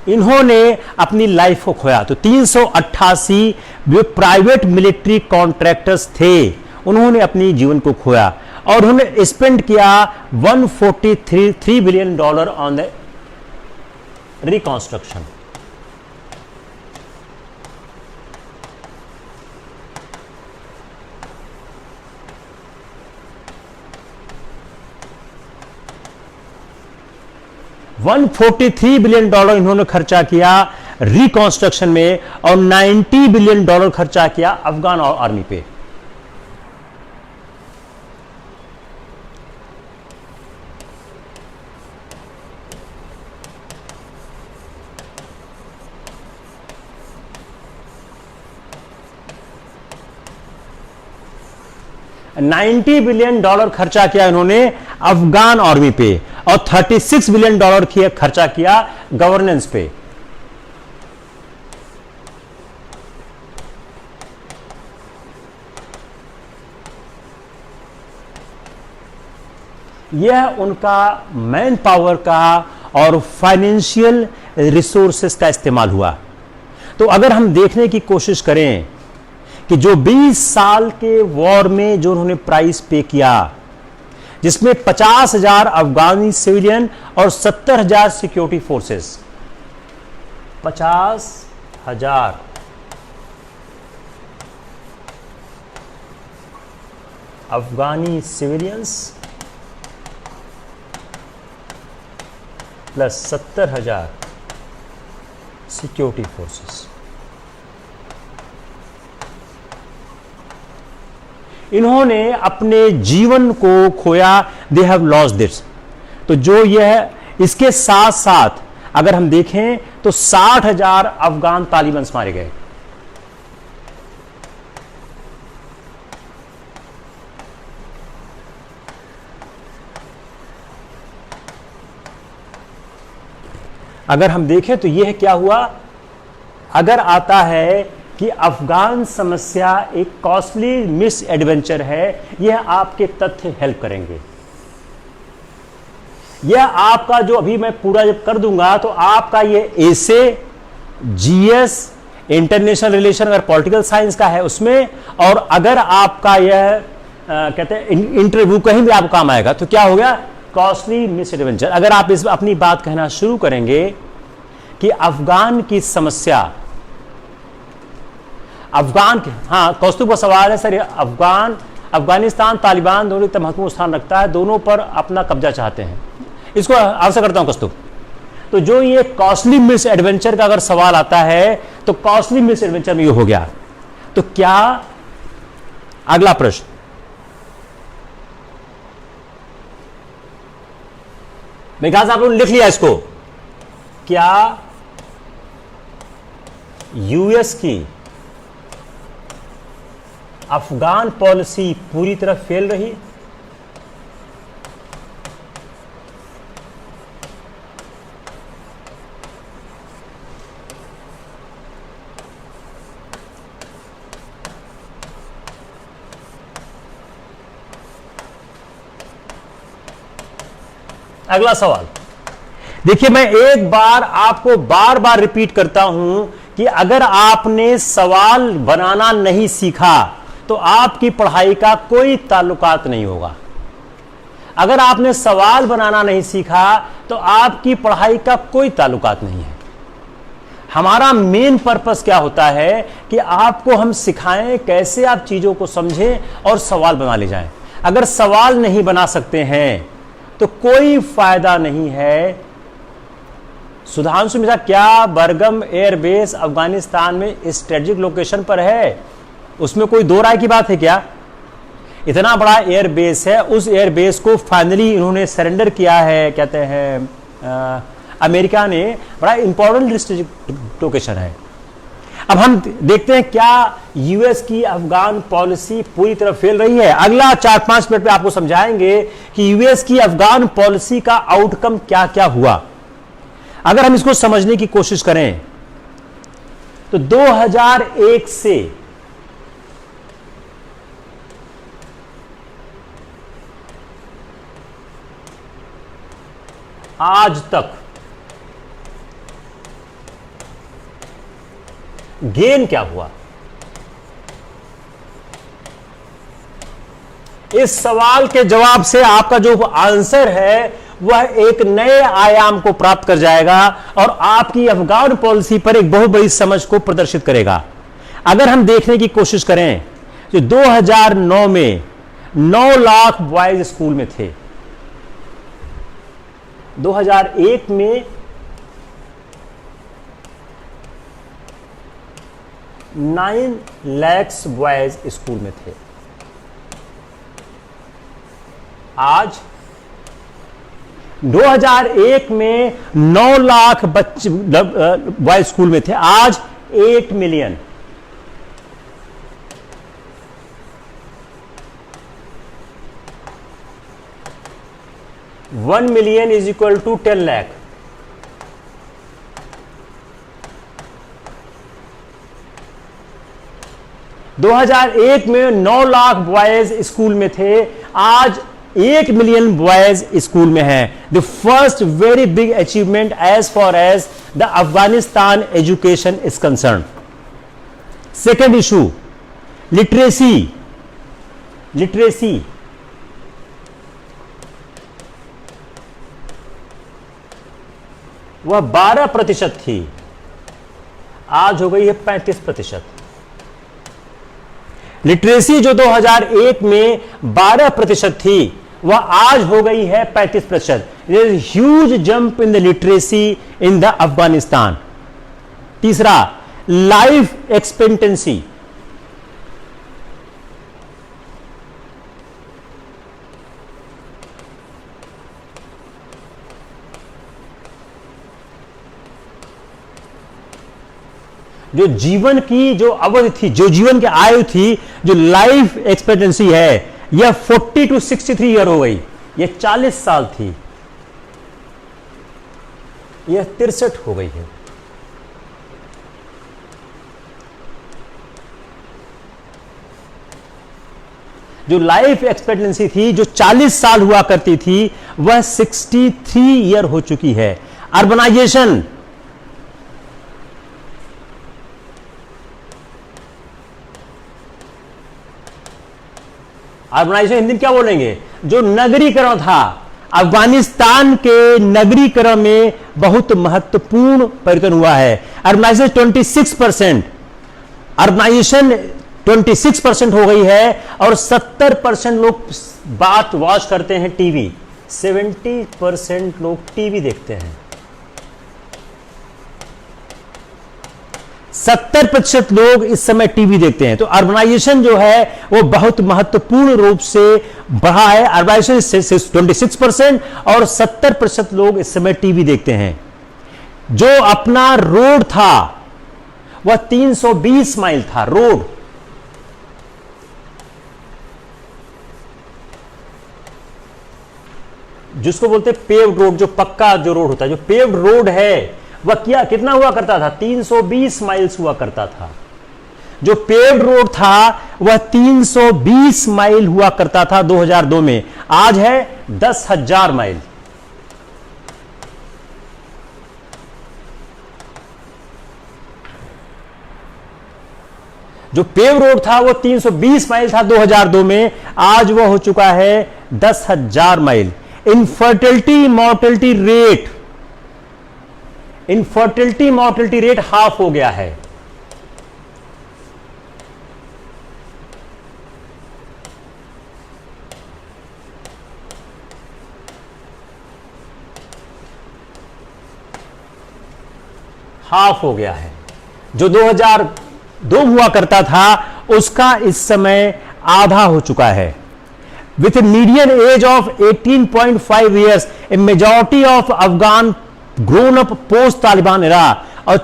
इन्होंने अपनी लाइफ को खोया। तो 388 जो प्राइवेट मिलिट्री कॉन्ट्रैक्टर्स थे उन्होंने अपनी जीवन को खोया और उन्होंने स्पेंड किया $143 billion on the reconstruction. $143 billion इन्होंने खर्चा किया रिकॉन्स्ट्रक्शन में और $90 बिलियन खर्चा किया अफगान आर्मी पे। $90 बिलियन खर्चा किया इन्होंने अफगान आर्मी पे और $36 बिलियन खर्चा किया गवर्नेंस पे। यह उनका मैन पावर का और फाइनेंशियल रिसोर्सेस का इस्तेमाल हुआ। तो अगर हम देखने की कोशिश करें कि जो 20 साल के वॉर में जो उन्होंने प्राइस पे किया, जिसमें 50,000 अफगानी सिविलियन और 70,000 सिक्योरिटी फोर्सेस, 50,000 अफगानी सिविलियंस प्लस 70,000 सिक्योरिटी फोर्सेस। इन्होंने अपने जीवन को खोया, दे हैव लॉस्ट दिस। तो जो यह इसके साथ साथ अगर हम देखें तो 60,000 अफगान तालिबान मारे गए। अगर हम देखें तो यह क्या हुआ, अगर आता है कि अफगान समस्या एक कॉस्टली मिस एडवेंचर है, यह आपके तथ्य हेल्प करेंगे। यह आपका जो अभी मैं पूरा जब कर दूंगा तो आपका यह एसे, जीएस, इंटरनेशनल रिलेशन अगर पॉलिटिकल साइंस का है उसमें, और अगर आपका यह कहते हैं इंटरव्यू कहीं भी आपको काम आएगा, तो क्या हो गया, कॉस्टली मिस एडवेंचर। अगर आप इस अपनी बात कहना शुरू करेंगे कि अफगान की समस्या, अफगान के, हाँ कौस्तुभ का सवाल है सर, अफगानिस्तान तालिबान दोनों इतना महत्वपूर्ण स्थान रखता है, दोनों पर अपना कब्जा चाहते हैं, इसको आपसे करता हूं कौस्तुभ। तो जो ये कॉस्टली मिस एडवेंचर का अगर सवाल आता है तो कॉस्टली मिस एडवेंचर में ये हो गया, तो क्या, अगला प्रश्न, मैं कहा आप लोगों ने लिख लिया इसको, क्या यूएस की अफगान पॉलिसी पूरी तरह फेल रही? अगला सवाल देखिए, मैं एक बार आपको बार बार रिपीट करता हूं कि अगर आपने सवाल बनाना नहीं सीखा तो आपकी पढ़ाई का कोई ताल्लुकात नहीं होगा। अगर आपने सवाल बनाना नहीं सीखा तो आपकी पढ़ाई का कोई ताल्लुकात नहीं है। हमारा मेन पर्पस क्या होता है कि आपको हम सिखाएं कैसे आप चीजों को समझें और सवाल बना ले जाएं। अगर सवाल नहीं बना सकते हैं तो कोई फायदा नहीं है। सुधांशु मिश्रा, क्या बरगम एयरबेस अफगानिस्तान में स्ट्रेटेजिक लोकेशन पर है? उसमें कोई दो राय की बात है क्या? इतना बड़ा एयरबेस है, उस एयरबेस को फाइनली इन्होंने सरेंडर किया है, कहते हैं अमेरिका ने, बड़ा इंपॉर्टेंट स्ट्रेटेजिक लोकेशन है। अब हम देखते हैं क्या यूएस की अफगान पॉलिसी पूरी तरह फेल रही है। अगला 4-5 मिनट में आपको समझाएंगे कि यूएस की अफगान पॉलिसी का आउटकम क्या क्या हुआ। अगर हम इसको समझने की कोशिश करें तो 2001 से आज तक गेन क्या हुआ, इस सवाल के जवाब से आपका जो आंसर है वह एक नए आयाम को प्राप्त कर जाएगा और आपकी अफगान पॉलिसी पर एक बहुत बड़ी समझ को प्रदर्शित करेगा। अगर हम देखने की कोशिश करें तो 2009 में 9 लाख बॉयज स्कूल में थे, 2001 में 9 लाख बॉयज स्कूल में थे, आज 2001 में 9 लाख बच्चे बॉयज स्कूल में थे, आज 8 million. $1 million is equal to 10 lakh। दो 2001 में 9 लाख बॉयज स्कूल में थे, आज 8 मिलियन बॉयज स्कूल में है। The first very big achievement as far as the Afghanistan education is concern. Second issue, literacy. वह 12% थी, आज हो गई है 35%। लिटरेसी जो 2001 में 12% थी वह आज हो गई है 35%। There is huge jump in the literacy in the Afghanistan. तीसरा, लाइफ एक्सपेक्टेंसी। जो जीवन की जो अवधि थी, जो जीवन की आयु थी, जो लाइफ एक्सपेक्टेंसी है, यह 40 to 63 ईयर हो गई। यह 40 साल थी, यह 63 हो गई है। जो लाइफ एक्सपेक्टेंसी थी, जो 40 साल हुआ करती थी, वह 63 ईयर हो चुकी है। अर्बनाइजेशन, अर्बनाइजेशन हिंदी में क्या बोलेंगे? जो नगरीकरण था, अफगानिस्तान के नगरीकरण में बहुत महत्वपूर्ण परिवर्तन हुआ है। अर्बनाइजेशन 26%, अर्बनाइजेशन 26% हो गई है और 70% लोग बात वॉच करते हैं टीवी, 70% लोग टीवी देखते हैं। 70% लोग इस समय टीवी देखते हैं। तो अर्बनाइजेशन जो है वो बहुत महत्वपूर्ण रूप से बढ़ा है। अर्बनाइजेशन 26% और 70% लोग इस समय टीवी देखते हैं। जो अपना रोड था वह 320 माइल था, रोड। जिसको बोलते हैं पेव्ड रोड, जो पक्का जो रोड होता है, जो पेव्ड रोड है वह कितना हुआ करता था? 320 माइल्स हुआ करता था। जो पेव्ड रोड था वह 320 माइल हुआ करता था 2002 में। आज है 10,000 माइल। जो पेव रोड था वो 320 माइल था 2002 में, आज वो हो चुका है 10,000 mile. Infertility mortality rate half हो गया है। हाफ हो गया है। जो 2002 हुआ करता था उसका इस समय आधा हो चुका है। With a median age of 18.5 years, a majority of Afghan grown up post Taliban era, or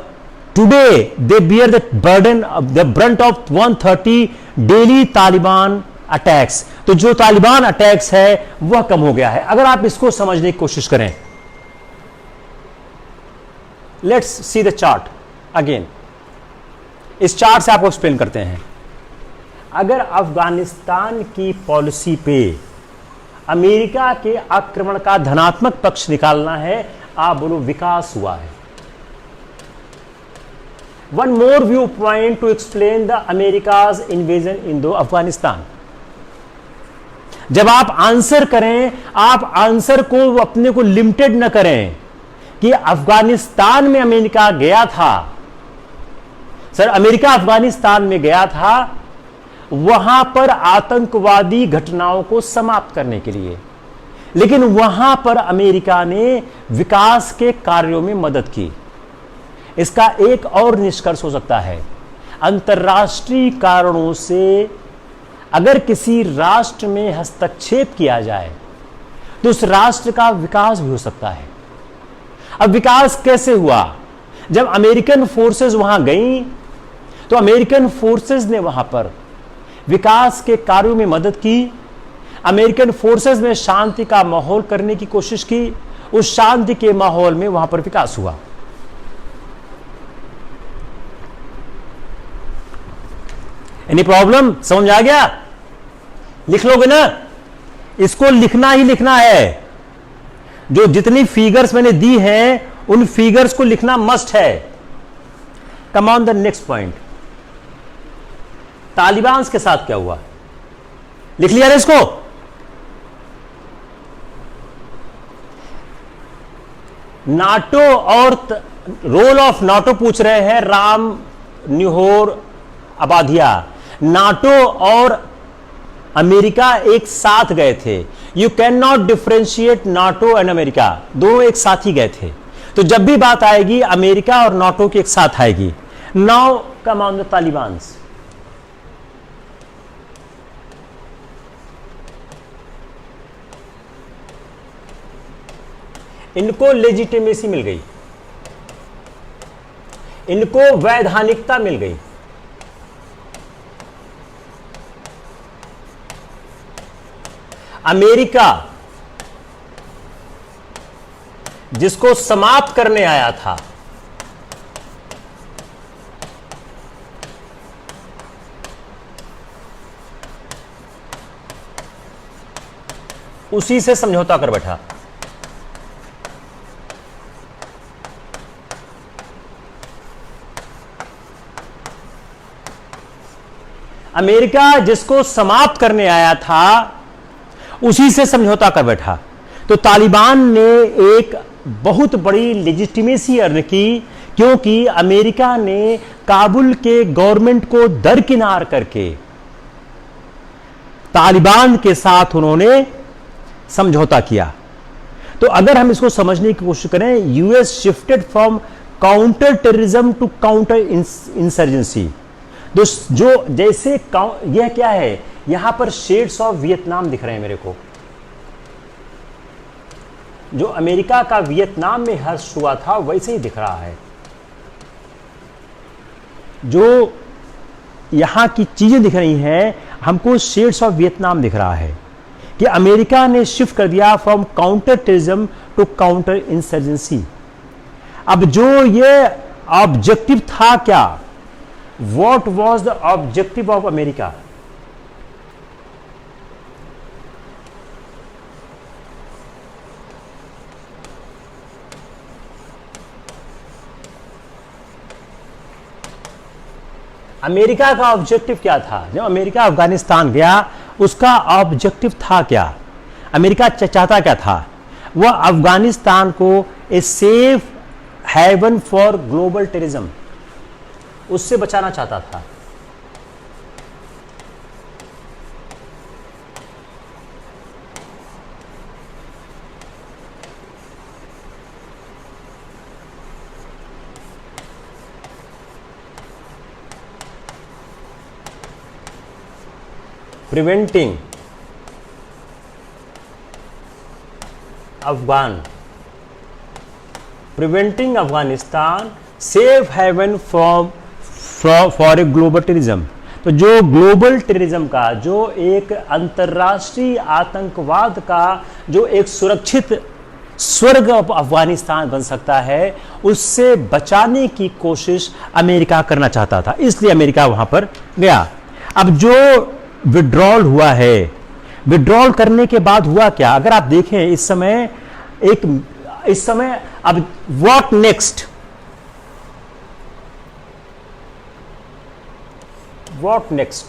today they bear the burden of the brunt of 130 daily Taliban attacks. तो जो तालिबान अटैक्स है वह कम हो गया है। अगर आप इसको समझने की कोशिश करें, let's see the chart again. इस चार्ट से आपको एक्सप्लेन करते हैं। अगर अफगानिस्तान की पॉलिसी पे अमेरिका के आक्रमण का धनात्मक पक्ष निकालना है, आप बोलो विकास हुआ है। One more view point to explain the America's invasion in दो अफगानिस्तान। जब आप आंसर करें, आप आंसर को अपने को लिमिटेड न करें कि अफगानिस्तान में अमेरिका गया था। सर, अमेरिका अफगानिस्तान में गया था वहां पर आतंकवादी घटनाओं को समाप्त करने के लिए, लेकिन वहां पर अमेरिका ने विकास के कार्यों में मदद की। इसका एक और निष्कर्ष हो सकता है, अंतर्राष्ट्रीय कारणों से अगर किसी राष्ट्र में हस्तक्षेप किया जाए तो उस राष्ट्र का विकास भी हो सकता है। अब विकास कैसे हुआ? जब अमेरिकन फोर्सेस वहां गई तो अमेरिकन फोर्सेस ने वहां पर विकास के कार्यों में मदद की। अमेरिकन फोर्सेस ने शांति का माहौल करने की कोशिश की। उस शांति के माहौल में वहां पर विकास हुआ। Any problem? समझ आ गया? लिख लोगे ना? इसको लिखना ही लिखना है। जो जितनी फिगर्स मैंने दी हैं उन फिगर्स को लिखना मस्ट है। Come on the next point. Taliban के साथ क्या हुआ? लिख लिया ना इसको? नाटो और रोल ऑफ नाटो पूछ रहे हैं राम न्यूहोर अबाधिया। नाटो और अमेरिका एक साथ गए थे। You can not differentiate NATO and America, दोनों एक साथ ही गए थे। तो जब भी बात आएगी अमेरिका और नाटो की एक साथ आएगी। Now come on the Taliban. इनको लेजिटिमेसी मिल गई। इनको वैधानिकता मिल गई। अमेरिका जिसको समाप्त करने आया था, उसी से समझौता कर बैठा। अमेरिका जिसको समाप्त करने आया था उसी से समझौता कर बैठा। तो तालिबान ने एक बहुत बड़ी लेजिटिमेसी अर्न की, क्योंकि अमेरिका ने काबुल के गवर्नमेंट को दरकिनार करके तालिबान के साथ उन्होंने समझौता किया। तो अगर हम इसको समझने की कोशिश करें, US shifted from counter terrorism to counter insurgency. जो जैसे यह क्या है, यहां पर शेड्स ऑफ वियतनाम दिख रहे हैं मेरे को। जो अमेरिका का वियतनाम में हर्ष हुआ था वैसे ही दिख रहा है। जो यहां की चीजें दिख रही हैं, हमको शेड्स ऑफ वियतनाम दिख रहा है कि अमेरिका ने शिफ्ट कर दिया from counter terrorism to counter insurgency. अब जो ये ऑब्जेक्टिव था क्या, what was the objective of America? America का ऑब्जेक्टिव क्या था? जब अमेरिका अफगानिस्तान गया, उसका ऑब्जेक्टिव था क्या? अमेरिका चाहता क्या था? वह अफगानिस्तान को a safe haven for global terrorism, उससे बचाना चाहता था। Preventing Afghanistan safe haven for a global terrorism. तो जो ग्लोबल टेररिज्म का, जो एक अंतर्राष्ट्रीय आतंकवाद का जो एक सुरक्षित स्वर्ग अफगानिस्तान बन सकता है, उससे बचाने की कोशिश अमेरिका करना चाहता था, इसलिए अमेरिका वहां पर गया। अब जो विड्रॉल हुआ है, विड्रॉल करने के बाद हुआ क्या? अगर आप देखें इस समय अब व्हाट नेक्स्ट, व्हाट नेक्स्ट,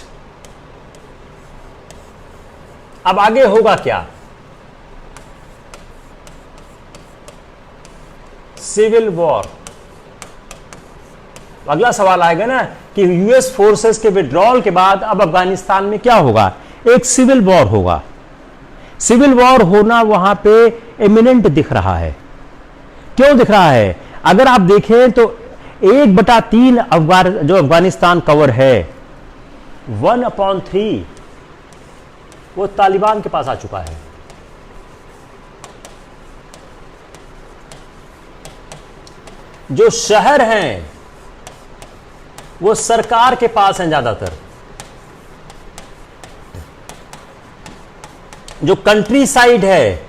अब आगे होगा क्या? Civil war. अगला सवाल आएगा ना कि यूएस फोर्सेस के विड्रॉल के बाद अब अफगानिस्तान में क्या होगा? एक सिविल वॉर होगा। सिविल वॉर होना वहां पे इमिनेंट दिख रहा है। क्यों दिख रहा है? अगर आप देखें तो 1/3 जो अफगानिस्तान कवर है, 1/3 वो तालिबान के पास आ चुका है। जो शहर हैं वो सरकार के पास हैं ज्यादातर। जो कंट्री साइड है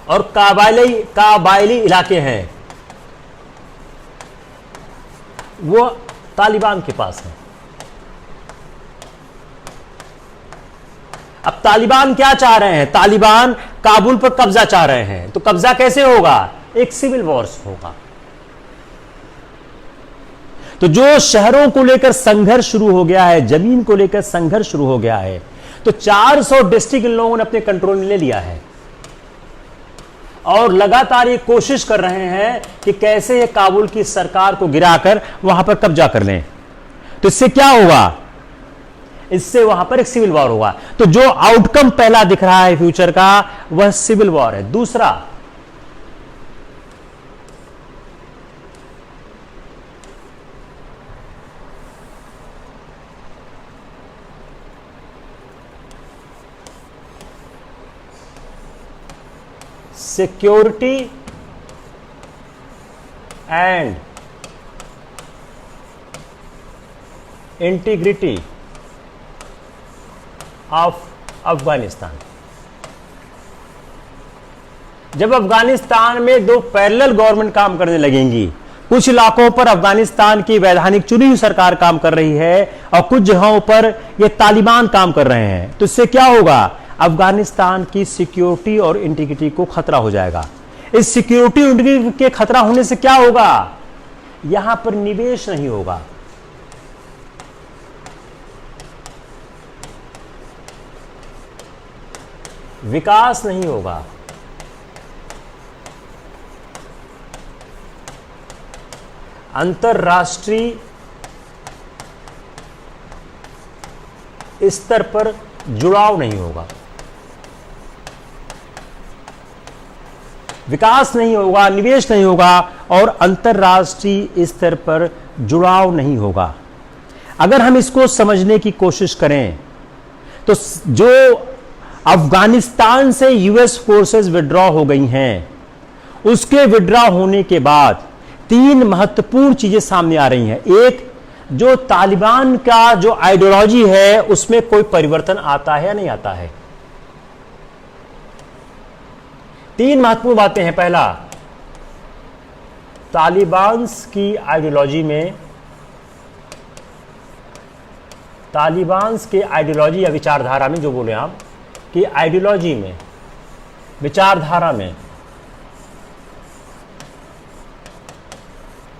और काबाइली इलाके हैं वो तालिबान के पास है। अब तालिबान क्या चाह रहे हैं? तालिबान काबुल पर कब्जा चाह रहे हैं। तो कब्जा कैसे होगा? एक सिविल वॉर होगा। तो जो शहरों को लेकर संघर्ष शुरू हो गया है, जमीन को लेकर संघर्ष शुरू हो गया है, तो 400 डिस्ट्रिक्ट इन लोगों ने अपने कंट्रोल में ले लिया है और लगातार ये कोशिश कर रहे हैं कि कैसे ये काबुल की सरकार को गिराकर वहां पर कब्जा कर लें। तो इससे क्या होगा? इससे वहां पर एक सिविल वॉर होगा। तो जो आउटकम पहला दिख रहा है फ्यूचर का, वह सिविल वॉर है। दूसरा, security and integrity of Afghanistan. जब अफगानिस्तान में दो पैरेलल गवर्नमेंट काम करने लगेंगी, कुछ इलाकों पर अफगानिस्तान की वैधानिक चुनी हुई सरकार काम कर रही है और कुछ जगहों पर ये तालिबान काम कर रहे हैं, तो इससे क्या होगा? अफगानिस्तान की सिक्योरिटी और इंटीग्रिटी को खतरा हो जाएगा। इस सिक्योरिटी और इंटीग्रिटी के खतरा होने से क्या होगा? यहां पर निवेश नहीं होगा, विकास नहीं होगा, अंतरराष्ट्रीय स्तर पर जुड़ाव नहीं होगा, विकास नहीं होगा, निवेश नहीं होगा और अंतरराष्ट्रीय स्तर पर जुड़ाव नहीं होगा। अगर हम इसको समझने की कोशिश करें तो जो अफगानिस्तान से यूएस फोर्सेस विड्रॉ हो गई हैं, उसके विड्रॉ होने के बाद तीन महत्वपूर्ण चीजें सामने आ रही हैं। एक, जो तालिबान का जो आइडियोलॉजी है उसमें कोई परिवर्तन आता है या नहीं आता है। तीन महत्वपूर्ण बातें हैं। पहला, तालिबान की आइडियोलॉजी में, तालिबान के आइडियोलॉजी या विचारधारा में, जो बोले आप कि आइडियोलॉजी में, विचारधारा में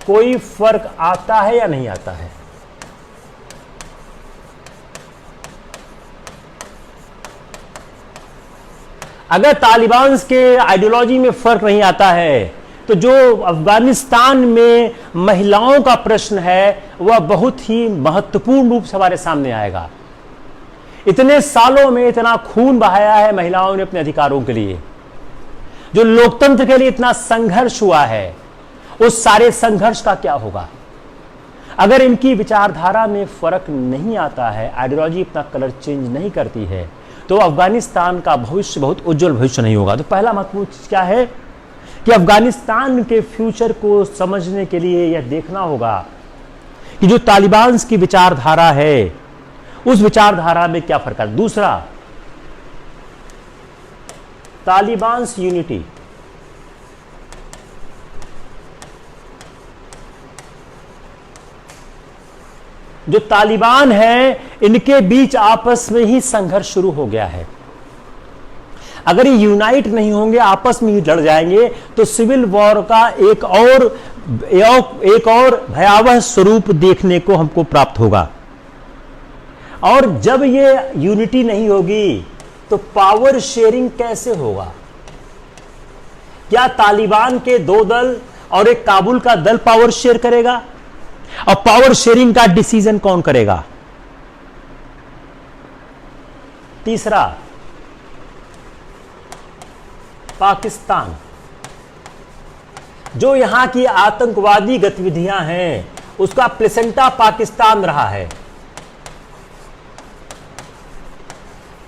कोई फर्क आता है या नहीं आता है। अगर तालिबान के आइडियोलॉजी में फर्क नहीं आता है तो जो अफगानिस्तान में महिलाओं का प्रश्न है वह बहुत ही महत्वपूर्ण रूप से हमारे सामने आएगा। इतने सालों में इतना खून बहाया है महिलाओं ने अपने अधिकारों के लिए, जो लोकतंत्र के लिए इतना संघर्ष हुआ है, उस सारे संघर्ष का क्या होगा अगर इनकी विचारधारा में फर्क नहीं आता है, आइडियोलॉजी इतना कलर चेंज नहीं करती है, तो अफगानिस्तान का भविष्य बहुत उज्जवल भविष्य नहीं होगा। तो पहला महत्वपूर्ण चीज क्या है कि अफगानिस्तान के फ्यूचर को समझने के लिए यह देखना होगा कि जो तालिबान की विचारधारा है उस विचारधारा में क्या फर्क है। दूसरा, तालिबान यूनिटी, जो तालिबान है इनके बीच आपस में ही संघर्ष शुरू हो गया है। अगर ये यूनाइट नहीं होंगे, आपस में ही लड़ जाएंगे, तो सिविल वॉर का एक और भयावह स्वरूप देखने को हमको प्राप्त होगा। और जब ये यूनिटी नहीं होगी तो पावर शेयरिंग कैसे होगा? क्या तालिबान के दो दल और एक काबुल का दल पावर शेयर करेगा? और पावर शेयरिंग का डिसीजन कौन करेगा? तीसरा, पाकिस्तान, जो यहां की आतंकवादी गतिविधियां हैं उसका प्लेसेंटा पाकिस्तान रहा है।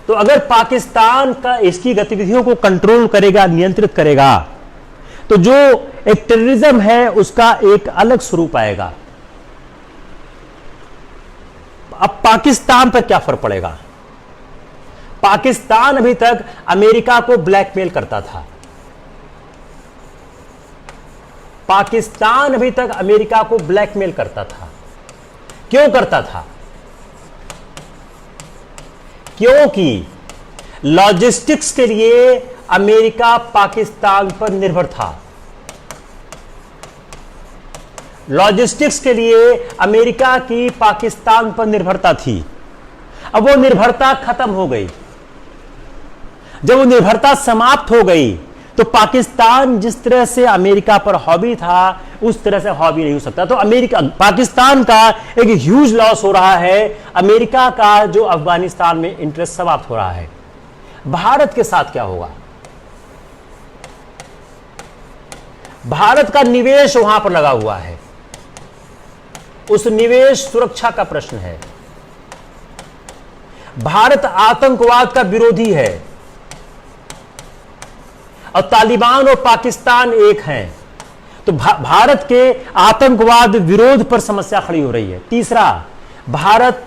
तो अगर पाकिस्तान का इसकी गतिविधियों को कंट्रोल करेगा, नियंत्रित करेगा, तो जो एक टेररिज्म है उसका एक अलग स्वरूप आएगा। अब पाकिस्तान पर क्या फर्क पड़ेगा? पाकिस्तान अभी तक अमेरिका को ब्लैकमेल करता था। पाकिस्तान अभी तक अमेरिका को ब्लैकमेल करता था। क्यों करता था? क्योंकि लॉजिस्टिक्स के लिए अमेरिका पाकिस्तान पर निर्भर था। लॉजिस्टिक्स के लिए अमेरिका की पाकिस्तान पर निर्भरता थी। अब वो निर्भरता खत्म हो गई। जब वो निर्भरता समाप्त हो गई तो पाकिस्तान जिस तरह से अमेरिका पर हावी था उस तरह से हावी नहीं हो सकता। तो अमेरिका, पाकिस्तान का एक ह्यूज लॉस हो रहा है। अमेरिका का जो अफगानिस्तान में इंटरेस्ट समाप्त हो रहा है। भारत के साथ क्या होगा? भारत का निवेश वहां पर लगा हुआ है। उस निवेश सुरक्षा का प्रश्न है। भारत आतंकवाद का विरोधी है और तालिबान और पाकिस्तान एक हैं। तो भारत के आतंकवाद विरोध पर समस्या खड़ी हो रही है। तीसरा, भारत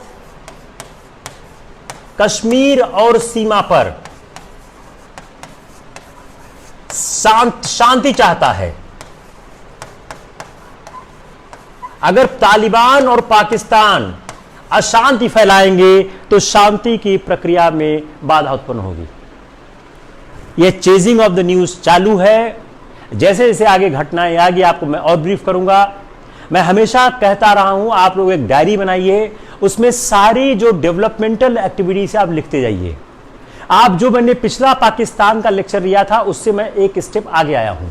कश्मीर और सीमा पर शांति चाहता है। अगर तालिबान और पाकिस्तान अशांति फैलाएंगे तो शांति की प्रक्रिया में बाधा उत्पन्न होगी। यह चेजिंग ऑफ द न्यूज चालू है। जैसे जैसे आगे घटनाएं आगे आपको मैं और ब्रीफ करूंगा। मैं हमेशा कहता रहा हूं, आप लोग एक डायरी बनाइए, उसमें सारी जो डेवलपमेंटल एक्टिविटीज आप लिखते जाइए। आप जो मैंने पिछला पाकिस्तान का लेक्चर लिया था उससे मैं एक स्टेप आगे आया हूं।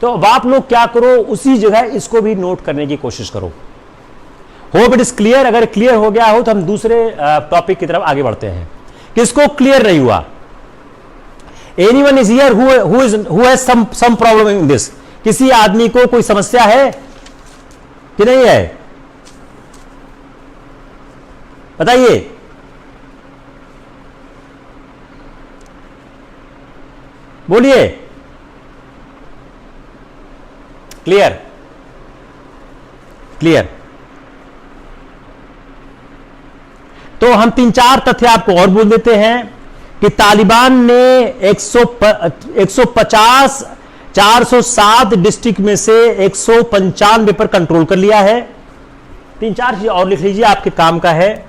तो अब आप लोग क्या करो, उसी जगह इसको भी नोट करने की कोशिश करो। Hope it is clear. अगर क्लियर हो गया हो तो हम दूसरे टॉपिक की तरफ आगे बढ़ते हैं। किसको क्लियर नहीं हुआ? Anyone is here who has some problem in this? किसी आदमी को कोई समस्या है कि नहीं है? बताइए। बोलिए। क्लियर? क्लियर। तो हम 3-4 तथ्य आपको और बोल देते हैं कि तालिबान ने 150 407 डिस्ट्रिक्ट में से 195 पर कंट्रोल कर लिया है। 3-4 चीज और लिख लीजिए, आपके काम का है।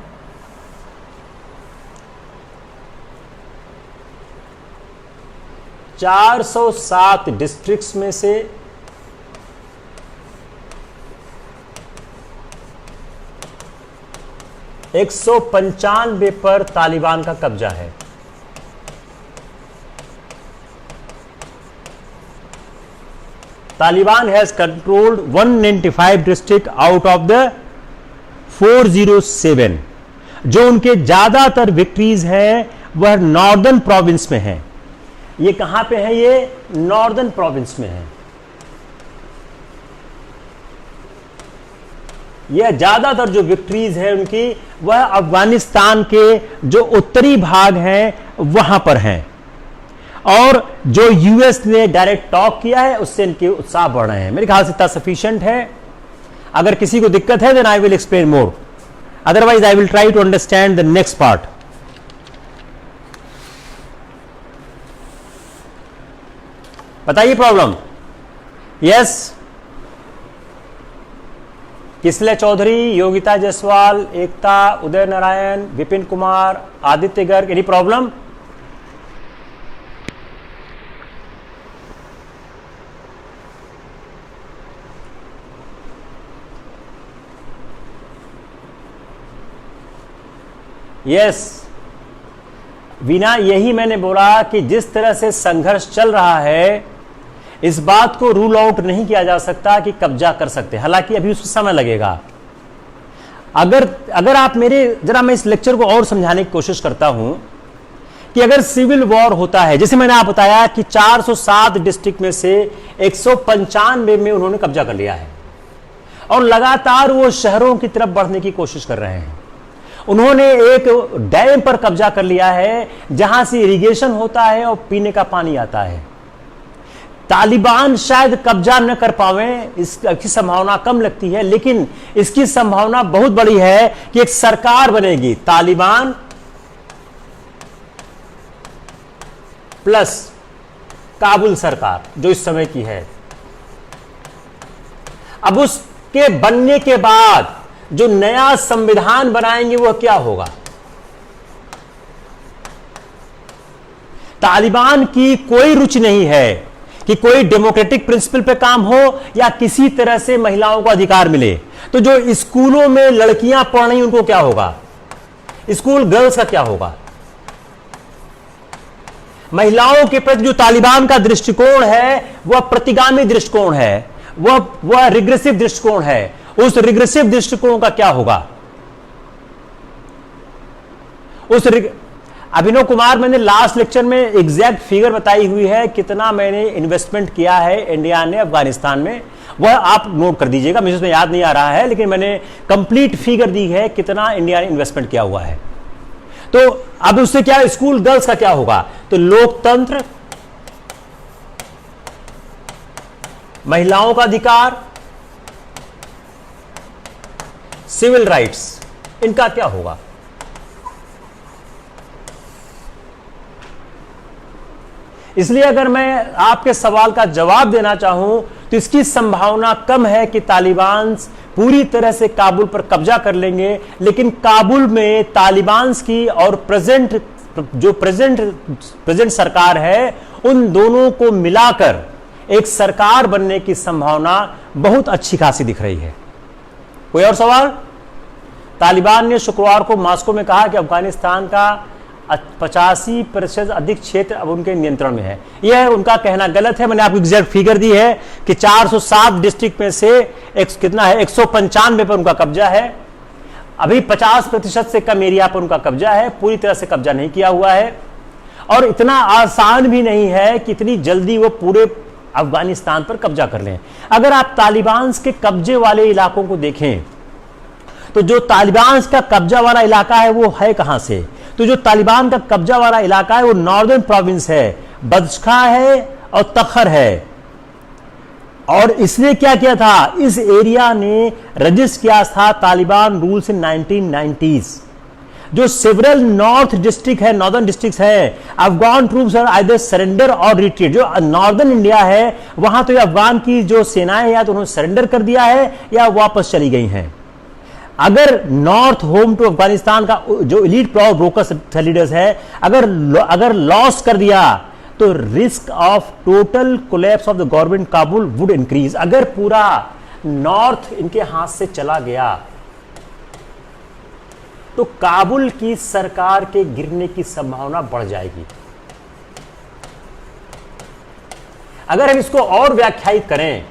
,407 डिस्ट्रिक्ट्स में से 195 पर तालिबान का कब्जा है। Taliban has controlled 195 district out of the 407। जो उनके ज्यादातर विक्ट्रीज हैं वह नॉर्दर्न प्रोविंस में है। ये कहां पे है? ये नॉर्दर्न प्रोविंस में है। यह ज्यादातर जो विक्ट्रीज है उनकी वह अफगानिस्तान के जो उत्तरी भाग हैं वहां पर हैं। और जो यूएस ने डायरेक्ट टॉक किया है उससे इनके उत्साह बढ़ रहे हैं। मेरे ख्याल से इतना सफिशिएंट है। अगर किसी को दिक्कत है then I will explain more, otherwise I will try to understand the next part. बताइए प्रॉब्लम। यस, किसले Chaudhary, Yogita Jaiswal, Ekta, Uday Narayan, Vipin Kumar, Aditya Garg, any problem? Yes Veena, यही मैंने बोला कि जिस तरह से संघर्ष चल रहा है इस बात को रूल आउट नहीं किया जा सकता कि कब्जा कर सकते, हालांकि अभी उसमें समय लगेगा। अगर आप मेरे जरा, मैं इस लेक्चर को और समझाने की कोशिश करता हूं कि अगर सिविल वॉर होता है, जैसे मैंने आप बताया कि 407 डिस्ट्रिक्ट में से 195 में उन्होंने कब्जा कर लिया है और लगातार वो शहरों की तरफ बढ़ने की कोशिश कर रहे हैं। उन्होंने एक डैम पर कब्जा कर लिया है जहां से इरिगेशन होता है और पीने का पानी आता है। तालिबान शायद कब्जा न कर पावे, इसकी संभावना कम लगती है, लेकिन इसकी संभावना बहुत बड़ी है कि एक सरकार बनेगी, तालिबान प्लस काबुल सरकार जो इस समय की है। अब उसके बनने के बाद जो नया संविधान बनाएंगे वह क्या होगा? तालिबान की कोई रुचि नहीं है कि कोई डेमोक्रेटिक प्रिंसिपल पे काम हो या किसी तरह से महिलाओं को अधिकार मिले। तो जो स्कूलों में लड़कियां पढ़ रही उनको क्या होगा? स्कूल गर्ल्स का क्या होगा? महिलाओं के प्रति जो तालिबान का दृष्टिकोण है वह प्रतिगामी दृष्टिकोण है, वह रिग्रेसिव दृष्टिकोण है। उस रिग्रेसिव दृष्टिकोण का क्या होगा? अभिनव कुमार, मैंने लास्ट लेक्चर में एग्जैक्ट फिगर बताई हुई है कितना मैंने इन्वेस्टमेंट किया है इंडिया ने अफगानिस्तान में, वह आप नोट कर दीजिएगा। मुझे उसमें याद नहीं आ रहा है, लेकिन मैंने कंप्लीट फिगर दी है कितना इंडिया ने इन्वेस्टमेंट किया हुआ है। तो अब उससे क्या, स्कूल गर्ल्स का क्या होगा? तो लोकतंत्र, महिलाओं का अधिकार, सिविल राइट्स, इनका क्या होगा? इसलिए अगर मैं आपके सवाल का जवाब देना चाहूं तो इसकी संभावना कम है कि तालिबान पूरी तरह से काबुल पर कब्जा कर लेंगे, लेकिन काबुल में तालिबान की और प्रेजेंट सरकार है, उन दोनों को मिलाकर एक सरकार बनने की संभावना बहुत अच्छी खासी दिख रही है। कोई और सवाल? तालिबान ने शुक्रवार को मॉस्को में कहा कि अफगानिस्तान का 85% अधिक क्षेत्र अब उनके नियंत्रण में है। यह उनका कहना गलत है। मैंने आपको एग्जैक्ट फिगर दी है कि 407 डिस्ट्रिक्ट में से कितना है, 195 पर उनका कब्जा है। अभी 50% से कम एरिया पर उनका कब्जा है, पूरी तरह से कब्जा नहीं किया हुआ है। और इतना आसान भी नहीं है कि इतनी जल्दी वो पूरे अफगानिस्तान पर कब्जा कर लें। अगर आप तालिबान के कब्जे वाले इलाकों को देखें तो जो तालिबान का कब्जा वाला इलाका है वो है कहां से? तो जो तालिबान का कब्जा वाला इलाका है वो नॉर्दर्न प्रोविंस है, बदख्शां है और तखर है। और इसने क्या किया था, इस एरिया ने रजिस्टर किया था तालिबान रूल्स इन 1990s। जो सेवरल नॉर्थ डिस्ट्रिक्ट है, नॉर्दर्न डिस्ट्रिक्ट है, Afghan troops are either surrender और रिट्रीट। जो नॉर्दर्न इंडिया है वहां तो अफगान की जो सेनाएं या तो उन्होंने सरेंडर कर दिया है या वापस चली गई हैं। अगर नॉर्थ होम टू अफगानिस्तान का जो एलीट ब्रोकर्स लीडर्स है अगर लॉस कर दिया तो risk of total collapse of the government Kabul would increase. अगर पूरा नॉर्थ इनके हाथ से चला गया तो काबुल की सरकार के गिरने की संभावना बढ़ जाएगी। अगर हम इसको और व्याख्यायित करें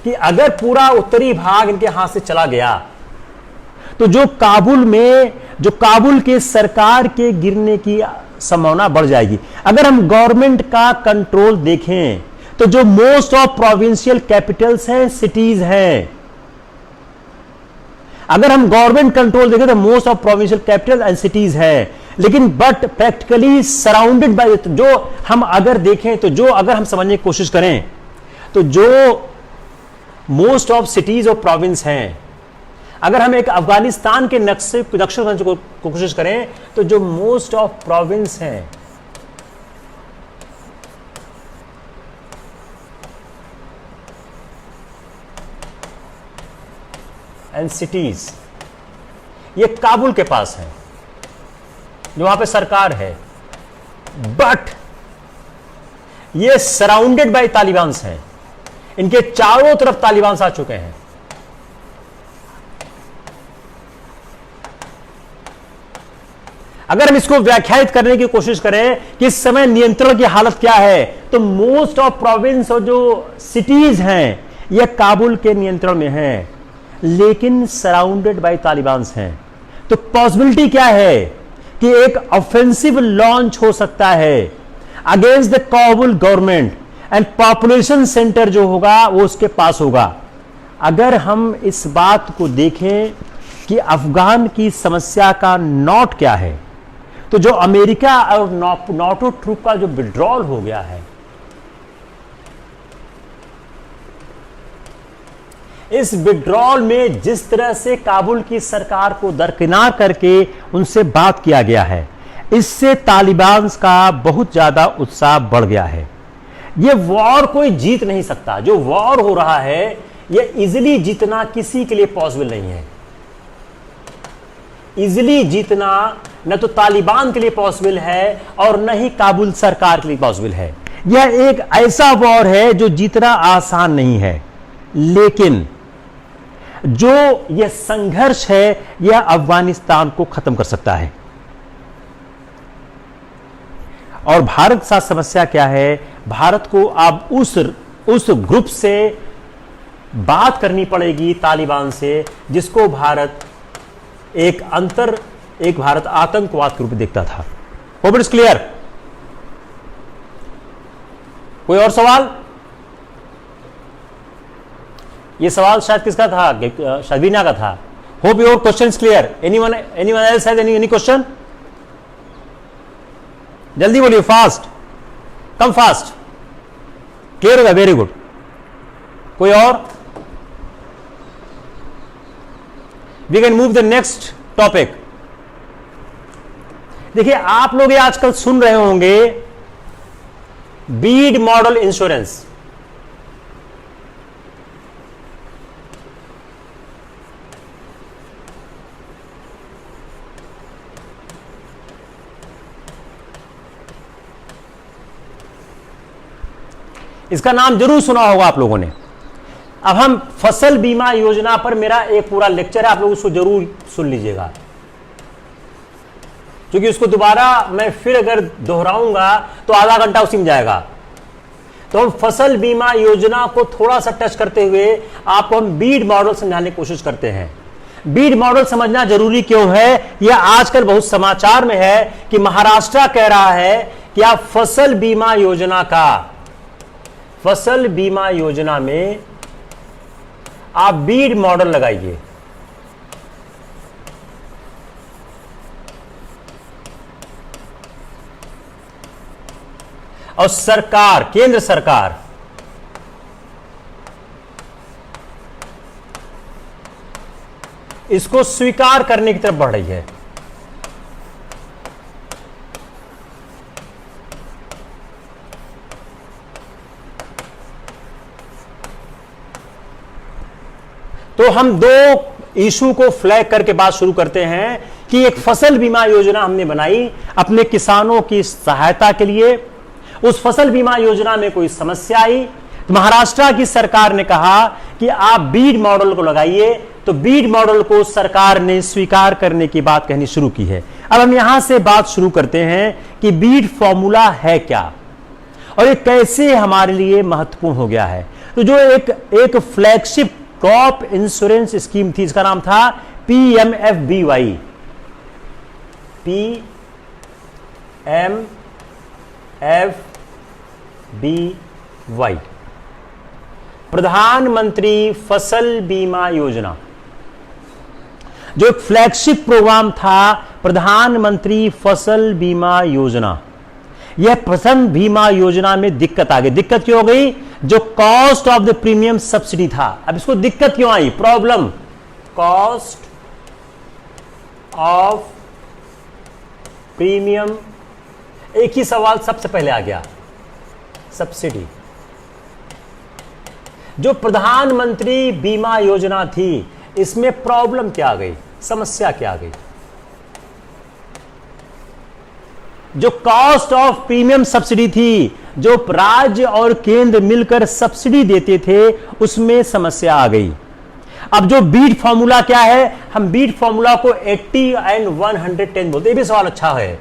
कि अगर पूरा उत्तरी भाग इनके हाथ से चला गया तो जो काबुल के सरकार के गिरने की संभावना बढ़ जाएगी। अगर हम गवर्नमेंट का कंट्रोल देखें तो जो मोस्ट ऑफ प्रोविंशियल कैपिटल्स हैं, सिटीज हैं। अगर हम गवर्नमेंट कंट्रोल देखें तो most of provincial capital and cities है, लेकिन बट प्रैक्टिकली सराउंडेड बाय, जो हम अगर देखें तो जो अगर हम समझने की कोशिश करें तो जो मोस्ट ऑफ सिटीज और प्रोविंस हैं, अगर हम एक अफगानिस्तान के नक्शे को कोशिश करें तो जो मोस्ट ऑफ प्रोविंस हैं एंड सिटीज ये काबुल के पास है, जो वहां पे सरकार है, बट ये सराउंडेड बाय तालिबान हैं। इनके चारों तरफ तालिबान आ चुके हैं। अगर हम इसको व्याख्यायित करने की कोशिश करें कि इस समय नियंत्रण की हालत क्या है, तो मोस्ट ऑफ प्रोविंस और जो सिटीज हैं यह काबुल के नियंत्रण में हैं, लेकिन सराउंडेड बाय तालिबान हैं। तो पॉसिबिलिटी क्या है कि एक ऑफेंसिव लॉन्च हो सकता है against the Kabul government and population centre जो होगा वो उसके पास होगा। अगर हम इस बात को देखें कि अफगान की समस्या का नॉट क्या है, तो जो अमेरिका और नाटो ट्रूप का जो विड्रॉल हो गया है, इस विड्रॉल में जिस तरह से काबुल की सरकार को दरकिनार करके उनसे बात किया गया है, इससे तालिबान का बहुत ज्यादा उत्साह बढ़ गया है। ये वॉर कोई जीत नहीं सकता। जो वॉर हो रहा है ये इजिली जीतना किसी के लिए पॉसिबल नहीं है। इजिली जीतना न तो तालिबान के लिए पॉसिबल है और न ही काबुल सरकार के लिए पॉसिबल है। यह एक ऐसा वॉर है जो जीतना आसान नहीं है, लेकिन जो यह संघर्ष है यह अफगानिस्तान को खत्म कर सकता है। और भारत के साथ समस्या क्या है, भारत को अब उस ग्रुप से बात करनी पड़ेगी तालिबान से, जिसको भारत एक भारत आतंकवाद के रूप में देखता था। Hope it's clear? कोई और सवाल? ये सवाल शायद किसका था? शबीना का था। Hope your question is clear. Anyone else has any question? जल्दी बोलिए, फास्ट, कम फास्ट, क्लियर होगा, वेरी गुड। कोई और? We can move the next topic. देखिए, आप लोग ये आजकल सुन रहे होंगे बीड मॉडल इंश्योरेंस। इसका नाम जरूर सुना होगा आप लोगों ने। अब हम फसल बीमा योजना पर मेरा एक पूरा लेक्चर है, आप लोग उसको जरूर सुन लीजिएगा, क्योंकि उसको दोबारा मैं फिर अगर दोहराऊंगा तो आधा घंटा उसी में जाएगा। तो हम फसल बीमा योजना को थोड़ा सा टच करते हुए आपको हम बीड मॉडल समझाने की कोशिश करते हैं। बीड मॉडल समझना जरूरी क्यों है? यह आजकल बहुत समाचार में है कि महाराष्ट्र कह रहा है कि आप फसल बीमा योजना में आप बीड मॉडल लगाइए। और सरकार, केंद्र सरकार इसको स्वीकार करने की तरफ बढ़ रही है। तो हम दो इशू को फ्लैग करके बात शुरू करते हैं कि एक फसल बीमा योजना हमने बनाई अपने किसानों की सहायता के लिए। उस फसल बीमा योजना में कोई समस्या आई तो महाराष्ट्र की सरकार ने कहा कि आप बीड मॉडल को लगाइए। तो बीड मॉडल को सरकार ने स्वीकार करने की बात कहनी शुरू की है। अब हम यहां से बात शुरू करते हैं कि बीड फॉर्मूला है क्या और ये कैसे हमारे लिए महत्वपूर्ण हो गया है। तो जो एक फ्लैगशिप क्रॉप इंश्योरेंस स्कीम थी, इसका नाम था PMFBY, PMFBY, प्रधानमंत्री फसल बीमा योजना। जो एक फ्लैगशिप प्रोग्राम था प्रधानमंत्री फसल बीमा योजना, यह फसल बीमा योजना में दिक्कत आ गई। दिक्कत क्यों हो गई? जो cost of the premium subsidy था। अब इसको दिक्कत क्यों आई? Problem, cost of premium. एक ही सवाल सबसे पहले आ गया, सब्सिडी। जो प्रधानमंत्री बीमा योजना थी इसमें प्रॉब्लम क्या आ गई, समस्या क्या आ गई? जो कॉस्ट ऑफ प्रीमियम सब्सिडी थी, जो राज्य और केंद्र मिलकर सब्सिडी देते थे, उसमें समस्या आ गई। अब जो बीड फॉर्मूला क्या है, हम बीड फॉर्मूला को 80 एंड 110 बोलते हैं। ये भी सवाल अच्छा है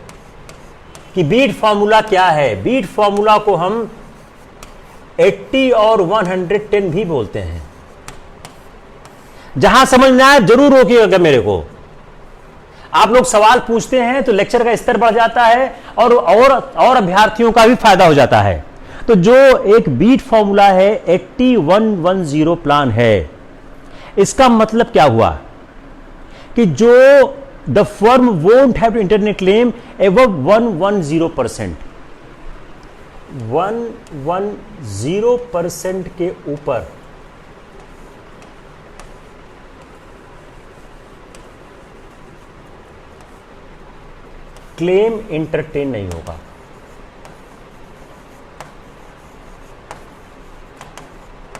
कि बीड फॉर्मूला क्या है। बीड फॉर्मूला को हम 80 और 110 भी बोलते हैं। जहां समझना है जरूर रोकिएगा मेरे को। आप लोग सवाल पूछते हैं तो लेक्चर का स्तर बढ़ जाता है और अभ्यर्थियों का भी फायदा हो जाता है। तो जो एक बीट फॉर्मूला है 8110 प्लान है, इसका मतलब क्या हुआ कि जो the firm won't have to internet claim above 110%, 110% के ऊपर क्लेम इंटरटेन नहीं होगा।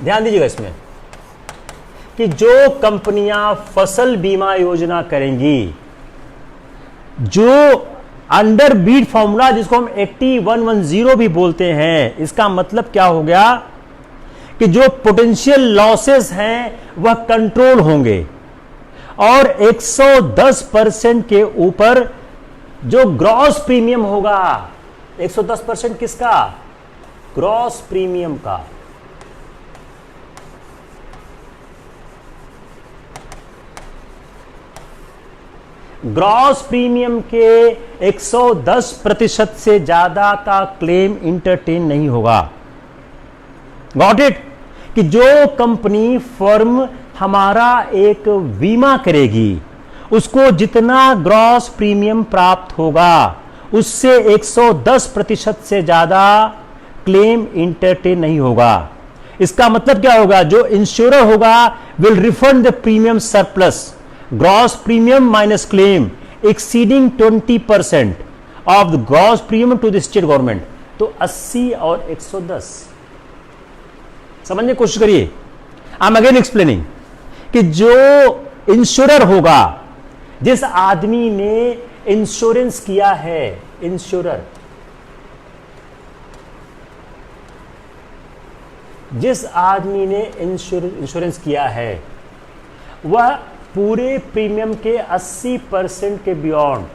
ध्यान दीजिएगा इसमें कि जो कंपनियां फसल बीमा योजना करेंगी, जो अंडर बीड फॉर्मूला जिसको हम 8110 भी बोलते हैं, इसका मतलब क्या हो गया कि जो पोटेंशियल लॉसेस हैं वह कंट्रोल होंगे और 110% के ऊपर जो ग्रॉस प्रीमियम होगा, 110% किसका? ग्रॉस प्रीमियम का। ग्रॉस प्रीमियम के 110% से ज्यादा का क्लेम इंटरटेन नहीं होगा। Got it? कि जो कंपनी फर्म हमारा एक बीमा करेगी उसको जितना ग्रॉस प्रीमियम प्राप्त होगा उससे 110% से ज्यादा क्लेम इंटरटेन नहीं होगा। इसका मतलब क्या होगा, जो इंश्योरर होगा will refund the premium surplus gross premium minus claim exceeding 20% of the gross premium to the state government. तो 80 और 110 समझने की कोशिश करिए। आई एम अगेन एक्सप्लेनिंग कि जो इंश्योरर होगा, जिस आदमी ने इंश्योरेंस किया है, इंश्योरर जिस आदमी ने इंश्योरेंस किया है, वह पूरे प्रीमियम के 80% के बियॉन्ड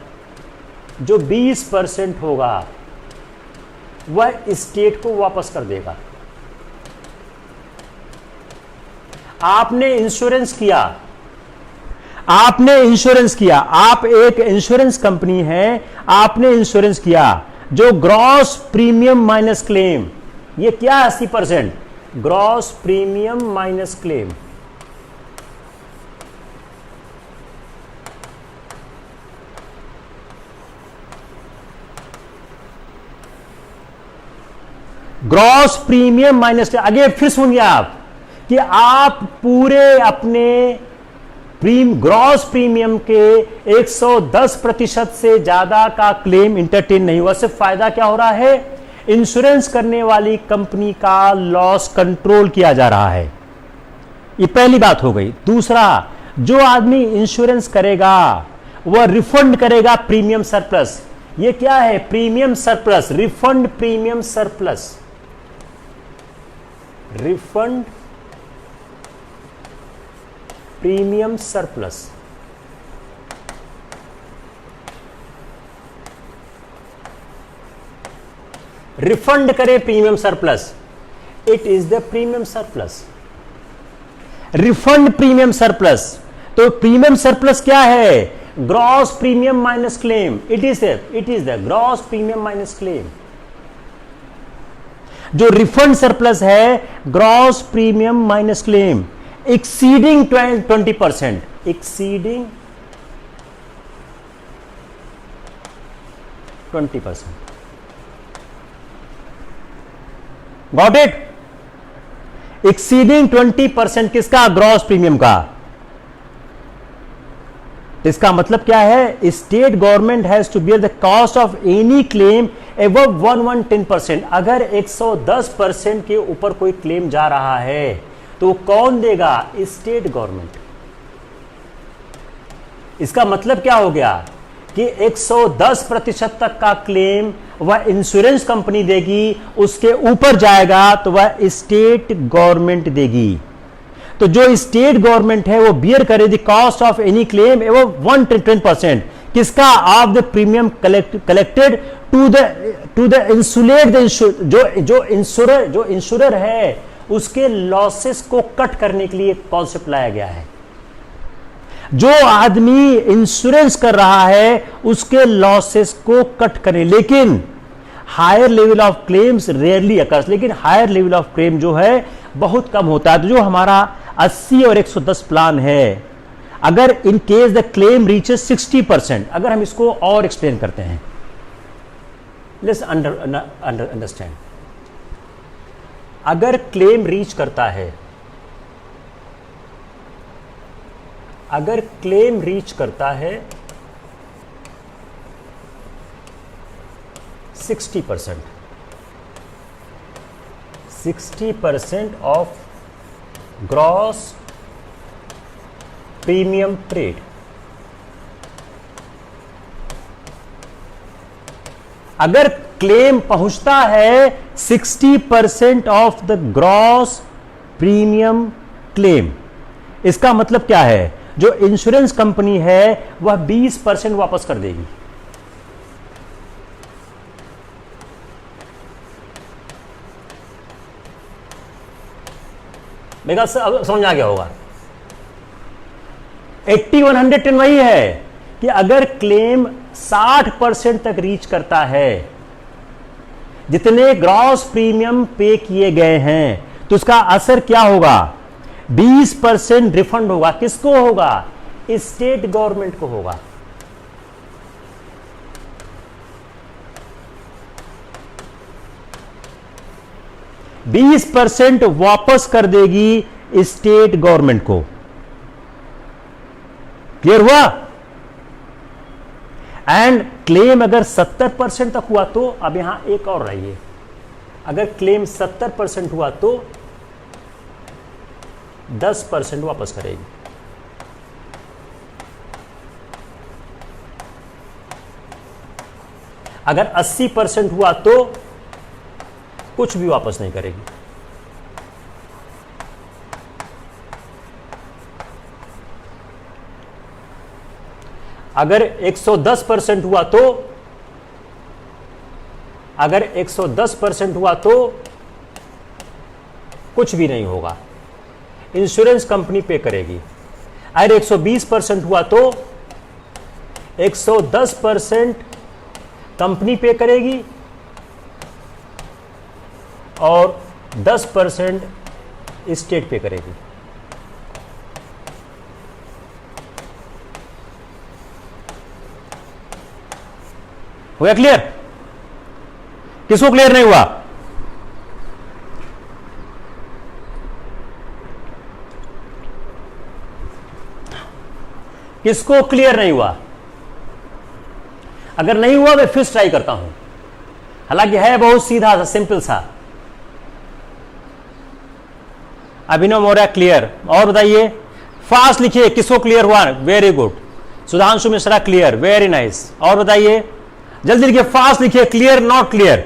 जो 20% होगा वह स्टेट को वापस कर देगा। आपने इंश्योरेंस किया, आप एक इंश्योरेंस कंपनी है, आपने इंश्योरेंस किया, जो ग्रॉस प्रीमियम माइनस क्लेम, ये क्या 80%, gross premium minus claim, gross premium minus. आगे फिर सुनिए आप कि आप पूरे अपने ग्रॉस प्रीमियम के 110% से ज्यादा का क्लेम इंटरटेन नहीं हुआ। सिर्फ फायदा क्या हो रहा है, इंश्योरेंस करने वाली कंपनी का लॉस कंट्रोल किया जा रहा है। ये पहली बात हो गई। दूसरा, जो आदमी इंश्योरेंस करेगा वह रिफंड करेगा प्रीमियम सरप्लस। ये क्या है, premium surplus, refund premium surplus, refund premium surplus. Refund करे premium surplus, it is the premium surplus, refund premium surplus. तो प्रीमियम सरप्लस क्या है, gross premium minus claim, it is the gross premium minus claim. जो refund surplus है, gross premium minus claim exceeding 20%, exceeding 20%। Got it, exceeding 20% किसका, gross premium का। इसका मतलब क्या है, state government has to bear the cost of any claim above 110%। अगर 110% के ऊपर कोई क्लेम जा रहा है तो कौन देगा, स्टेट गवर्नमेंट। इसका मतलब क्या हो गया कि 110% तक का क्लेम वह इंश्योरेंस कंपनी देगी, उसके ऊपर जाएगा तो वह स्टेट गवर्नमेंट देगी। तो जो स्टेट गवर्नमेंट है वो बियर करे the cost of any claim above 110%, किसका, of the premium collected to the insulate जो इंश्योरर है उसके लॉसेस को कट करने के लिए कॉन्सेप्ट लाया गया है। जो आदमी इंश्योरेंस कर रहा है उसके लॉसेस को कट करें, लेकिन higher level of claims rarely occurs, लेकिन हायर लेवल ऑफ क्लेम जो है बहुत कम होता है। तो जो हमारा 80 और 110 प्लान है, अगर in case the claim reaches 60%, अगर हम इसको और एक्सप्लेन करते हैं, लेट्स अंडरस्टैंड, अगर क्लेम रीच करता है, अगर क्लेम रीच करता है 60%, 60% ऑफ ग्रॉस प्रीमियम पेड, अगर क्लेम पहुंचता है 60% of the gross premium claim, इसका मतलब क्या है, जो इंश्योरेंस कंपनी है वह 20% वापस कर देगी। मेरा समझ आ गया होगा। 80-110 वही है कि अगर क्लेम 60% तक रीच करता है, जितने ग्रॉस प्रीमियम पे किए गए हैं, तो उसका असर क्या होगा, 20% रिफंड होगा। किसको होगा, स्टेट गवर्नमेंट को होगा। 20% वापस कर देगी स्टेट गवर्नमेंट को। क्लियर हुआ? एंड क्लेम अगर 70% तक हुआ तो, अब यहां एक और रहिए, अगर क्लेम 70% हुआ तो 10% वापस करेगी। अगर 80% हुआ तो कुछ भी वापस नहीं करेगी। अगर 110% हुआ तो, अगर 110% हुआ तो कुछ भी नहीं होगा, इंश्योरेंस कंपनी पे करेगी। अगर 120% हुआ तो 110% कंपनी पे करेगी और 10% स्टेट पे करेगी। हो गया क्लियर? किसको क्लियर नहीं हुआ? किसको क्लियर नहीं हुआ? अगर नहीं हुआ मैं फिर ट्राई करता हूं, हालांकि है बहुत सीधा सा, सिंपल सा। अभिनव मौर्य क्लियर। और बताइए, फास्ट लिखिए, किसको क्लियर हुआ? Very good. Sudhanshu Mishra clear, very nice. और बताइए, जल्दी लिखिए, फास्ट लिखिए, clear not clear.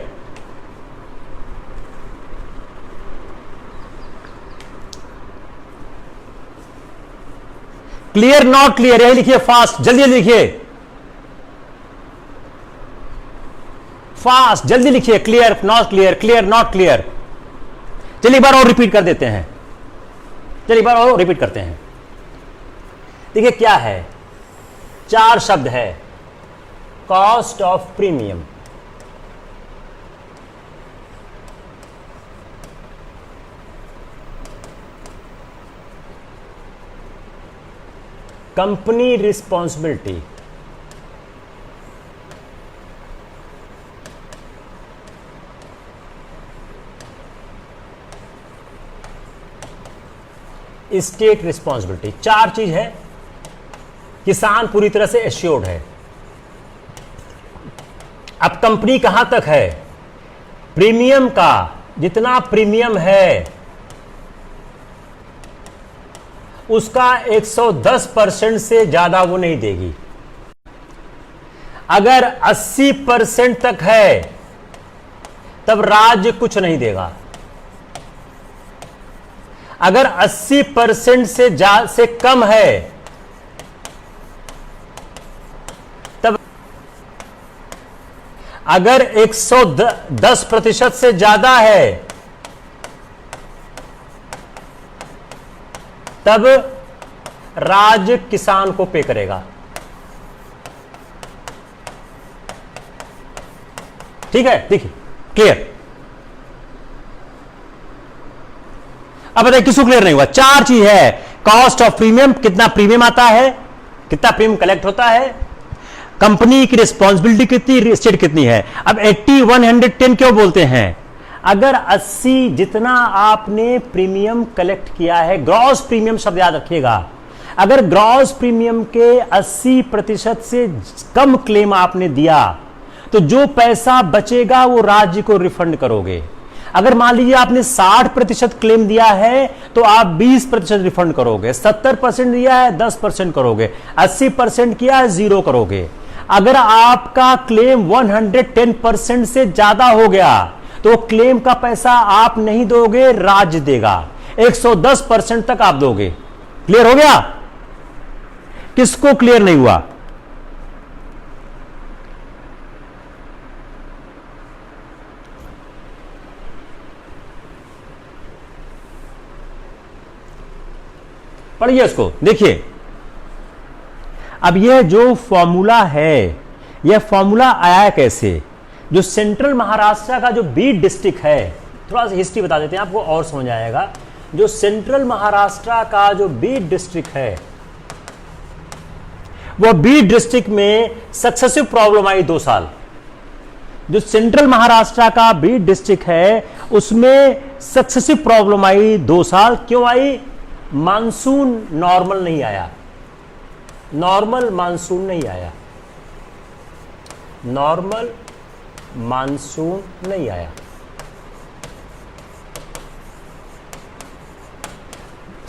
Clear not clear, यही लिखिए फास्ट, जल्दी लिखिए, फास्ट जल्दी लिखिए। Clear not clear, clear not clear. चलिए एक बार और रिपीट कर देते हैं, चलिए एक बार और रिपीट करते हैं। देखिए क्या है, 4 शब्द है। Cost of premium, company responsibility, state responsibility. 4 चीज है। किसान पूरी तरह से एश्योर्ड है। अब कंपनी कहां तक है? प्रीमियम का जितना प्रीमियम है उसका 110% से ज्यादा वो नहीं देगी। अगर 80% तक है तब राज्य कुछ नहीं देगा। अगर 80% से कम है तब, अगर 110% से ज्यादा है तब राज्य किसान को पे करेगा। ठीक है, देखिए क्लियर। अब बताइए किसको क्लियर नहीं हुआ? 4 चीज है। कॉस्ट ऑफ प्रीमियम, कितना प्रीमियम आता है, कितना प्रीमियम कलेक्ट होता है, कंपनी की रिस्पॉन्सिबिलिटी कितनी, स्टेट कितनी है। अब 80, 110 क्यों बोलते हैं? अगर 80 जितना आपने प्रीमियम कलेक्ट किया है, ग्रॉस प्रीमियम शब्द याद रखिएगा, अगर ग्रॉस प्रीमियम के 80% से कम क्लेम आपने दिया तो जो पैसा बचेगा वो राज्य को रिफंड करोगे। अगर मान लीजिए आपने 60% क्लेम दिया है तो आप 20% रिफंड करोगे, 70% दिया है 10% करोगे, 80% किया है 0 करोगे। अगर आपका क्लेम 110% से ज्यादा हो गया तो क्लेम का पैसा आप नहीं दोगे, राज्य देगा। 110% तक आप दोगे। क्लियर हो गया? किसको क्लियर नहीं हुआ? पढ़िए इसको, देखिए। अब यह जो फॉर्मूला है, यह फॉर्मूला आया कैसे? जो सेंट्रल महाराष्ट्र का जो बीड डिस्ट्रिक्ट है, थोड़ा सा हिस्ट्री बता देते हैं आपको और समझ आएगा। जो सेंट्रल महाराष्ट्र का जो बीड डिस्ट्रिक्ट है, वो बीड डिस्ट्रिक्ट में सक्सेसिव प्रॉब्लम आई 2 साल। जो सेंट्रल महाराष्ट्र का बीड डिस्ट्रिक्ट है उसमें सक्सेसिव प्रॉब्लम आई 2 साल। क्यों आई? मानसून नॉर्मल नहीं आया, नॉर्मल मानसून नहीं आया, नॉर्मल मानसून नहीं आया।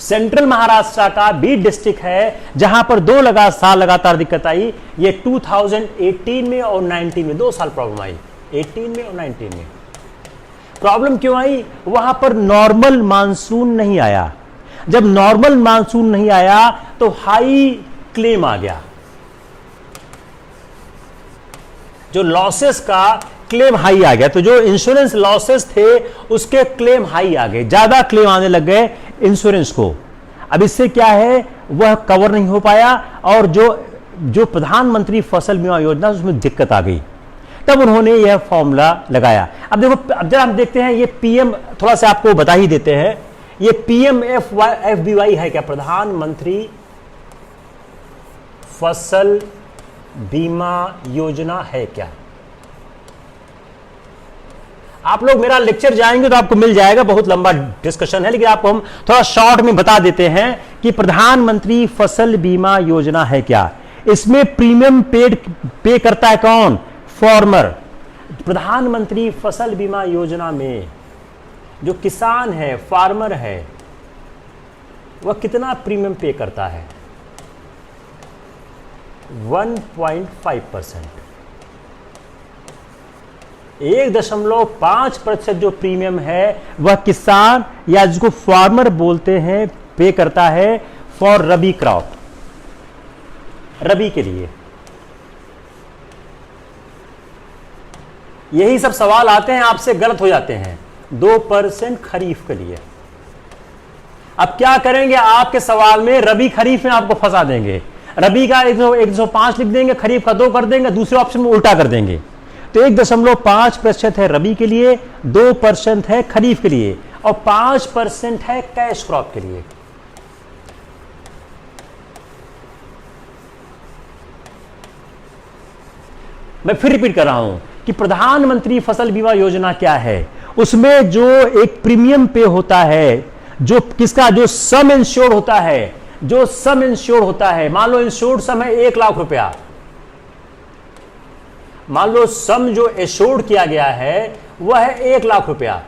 सेंट्रल महाराष्ट्र का 20 डिस्ट्रिक्ट है जहां पर 2 साल लगातार दिक्कत आई। ये 2018 में और 19 में 2 साल प्रॉब्लम आई, 18 में और 19 में। प्रॉब्लम क्यों आई? वहां पर नॉर्मल मानसून नहीं आया। जब नॉर्मल मानसून नहीं आया तो हाई क्लेम आ गया, जो लॉसेस का क्लेम हाई आ गया। तो जो इंश्योरेंस लॉसेस थे उसके क्लेम हाई आ गए, ज्यादा क्लेम आने लग गए इंश्योरेंस को। अब इससे क्या है, वह कवर नहीं हो पाया और जो प्रधानमंत्री फसल बीमा योजना उसमें दिक्कत आ गई। तब उन्होंने यह फॉर्मूला लगाया। अब देखो, अब जरा हम देखते हैं ये पीएम, थोड़ा सा आपको बता ही देते हैं, ये PMFBY है क्या? प्रधानमंत्री फसल बीमा योजना है क्या? आप लोग मेरा लेक्चर जाएंगे तो आपको मिल जाएगा, बहुत लंबा डिस्कशन है, लेकिन आपको हम थोड़ा शॉर्ट में बता देते हैं कि प्रधानमंत्री फसल बीमा योजना है क्या। इसमें प्रीमियम पे करता है कौन? फार्मर। प्रधानमंत्री फसल बीमा योजना में जो किसान है, फार्मर है, वह कितना प्रीमियम पे करता है? 1.5%, 1.5% जो प्रीमियम है वह किसान या जिसको फार्मर बोलते हैं पे करता है फॉर रबी क्रॉप, रबी के लिए। यही सब सवाल आते हैं आपसे, गलत हो जाते हैं। 2% खरीफ के लिए। अब क्या करेंगे, आपके सवाल में रबी खरीफ में आपको फंसा देंगे। रबी का 105 लिख देंगे, खरीफ का 2 कर देंगे, दूसरे ऑप्शन में उल्टा कर देंगे। तो 1.5% है रबी के लिए, 2% है खरीफ के लिए और 5% है कैश क्रॉप के लिए। मैं फिर रिपीट कर रहा हूं कि प्रधानमंत्री फसल बीमा योजना क्या है। उसमें जो एक प्रीमियम पे होता है, जो किसका, जो सम इंश्योर्ड होता है, जो सम इंश्योर्ड होता है। मान लो इंश्योर्ड सम है 1 लाख रुपया, मान लो सम जो एश्योर्ड किया गया है वह है 1 लाख रुपया।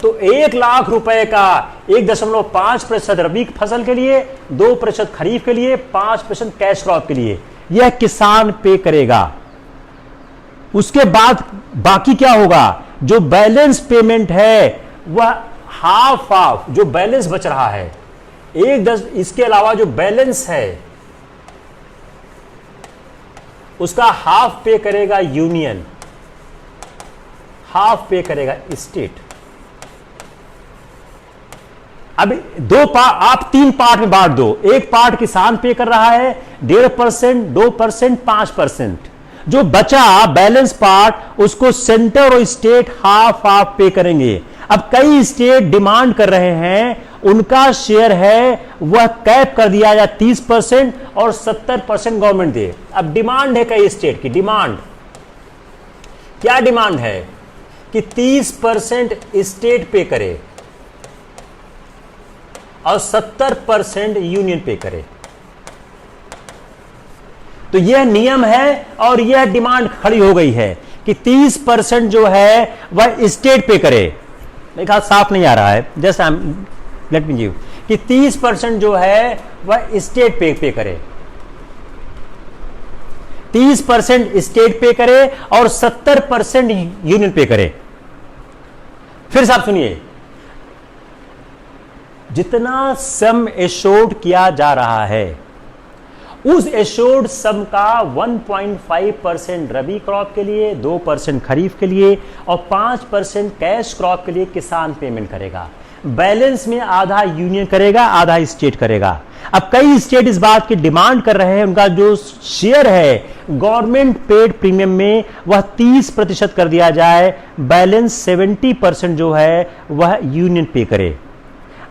तो 1 लाख रुपए का 1.5% रबी फसल के लिए, 2% खरीफ के लिए, 5% कैश क्रॉप के लिए, यह किसान पे करेगा। उसके बाद बाकी क्या होगा, जो बैलेंस पेमेंट है वह हाफ जो बैलेंस बच रहा है, इसके अलावा जो बैलेंस है उसका हाफ पे करेगा यूनियन, हाफ पे करेगा स्टेट। अब आप 3 पार्ट में बांट दो। एक पार्ट किसान पे कर रहा है 1.5%, 2%, 5%। जो बचा बैलेंस पार्ट उसको सेंटर और स्टेट हाफ पे करेंगे। अब कई स्टेट डिमांड कर रहे हैं, उनका शेयर है वह कैप कर दिया जाए 30% और 70% गवर्नमेंट दे। अब डिमांड है कई स्टेट की, डिमांड क्या डिमांड है कि 30% स्टेट पे करे और 70% यूनियन पे करे। तो यह नियम है और यह डिमांड खड़ी हो गई है कि 30% जो है वह स्टेट पे करे। एक हाथ साफ नहीं आ रहा है, जस्ट लेट मी गिव कि 30% जो है वह स्टेट पे करे, 30% स्टेट पे करे और 70% यूनियन पे करे। फिर से आप सुनिए, जितना सम एश्योर्ड किया जा रहा है उस एश्योर्ड सम का 1.5% रबी क्रॉप के लिए, 2% खरीफ के लिए और 5% कैश क्रॉप के लिए किसान पेमेंट करेगा। बैलेंस में आधा यूनियन करेगा, आधा स्टेट करेगा। अब कई स्टेट इस बात की डिमांड कर रहे हैं, उनका जो शेयर है गवर्नमेंट पेड प्रीमियम में वह 30% कर दिया जाए, बैलेंस 70% जो है वह यूनियन पे करे।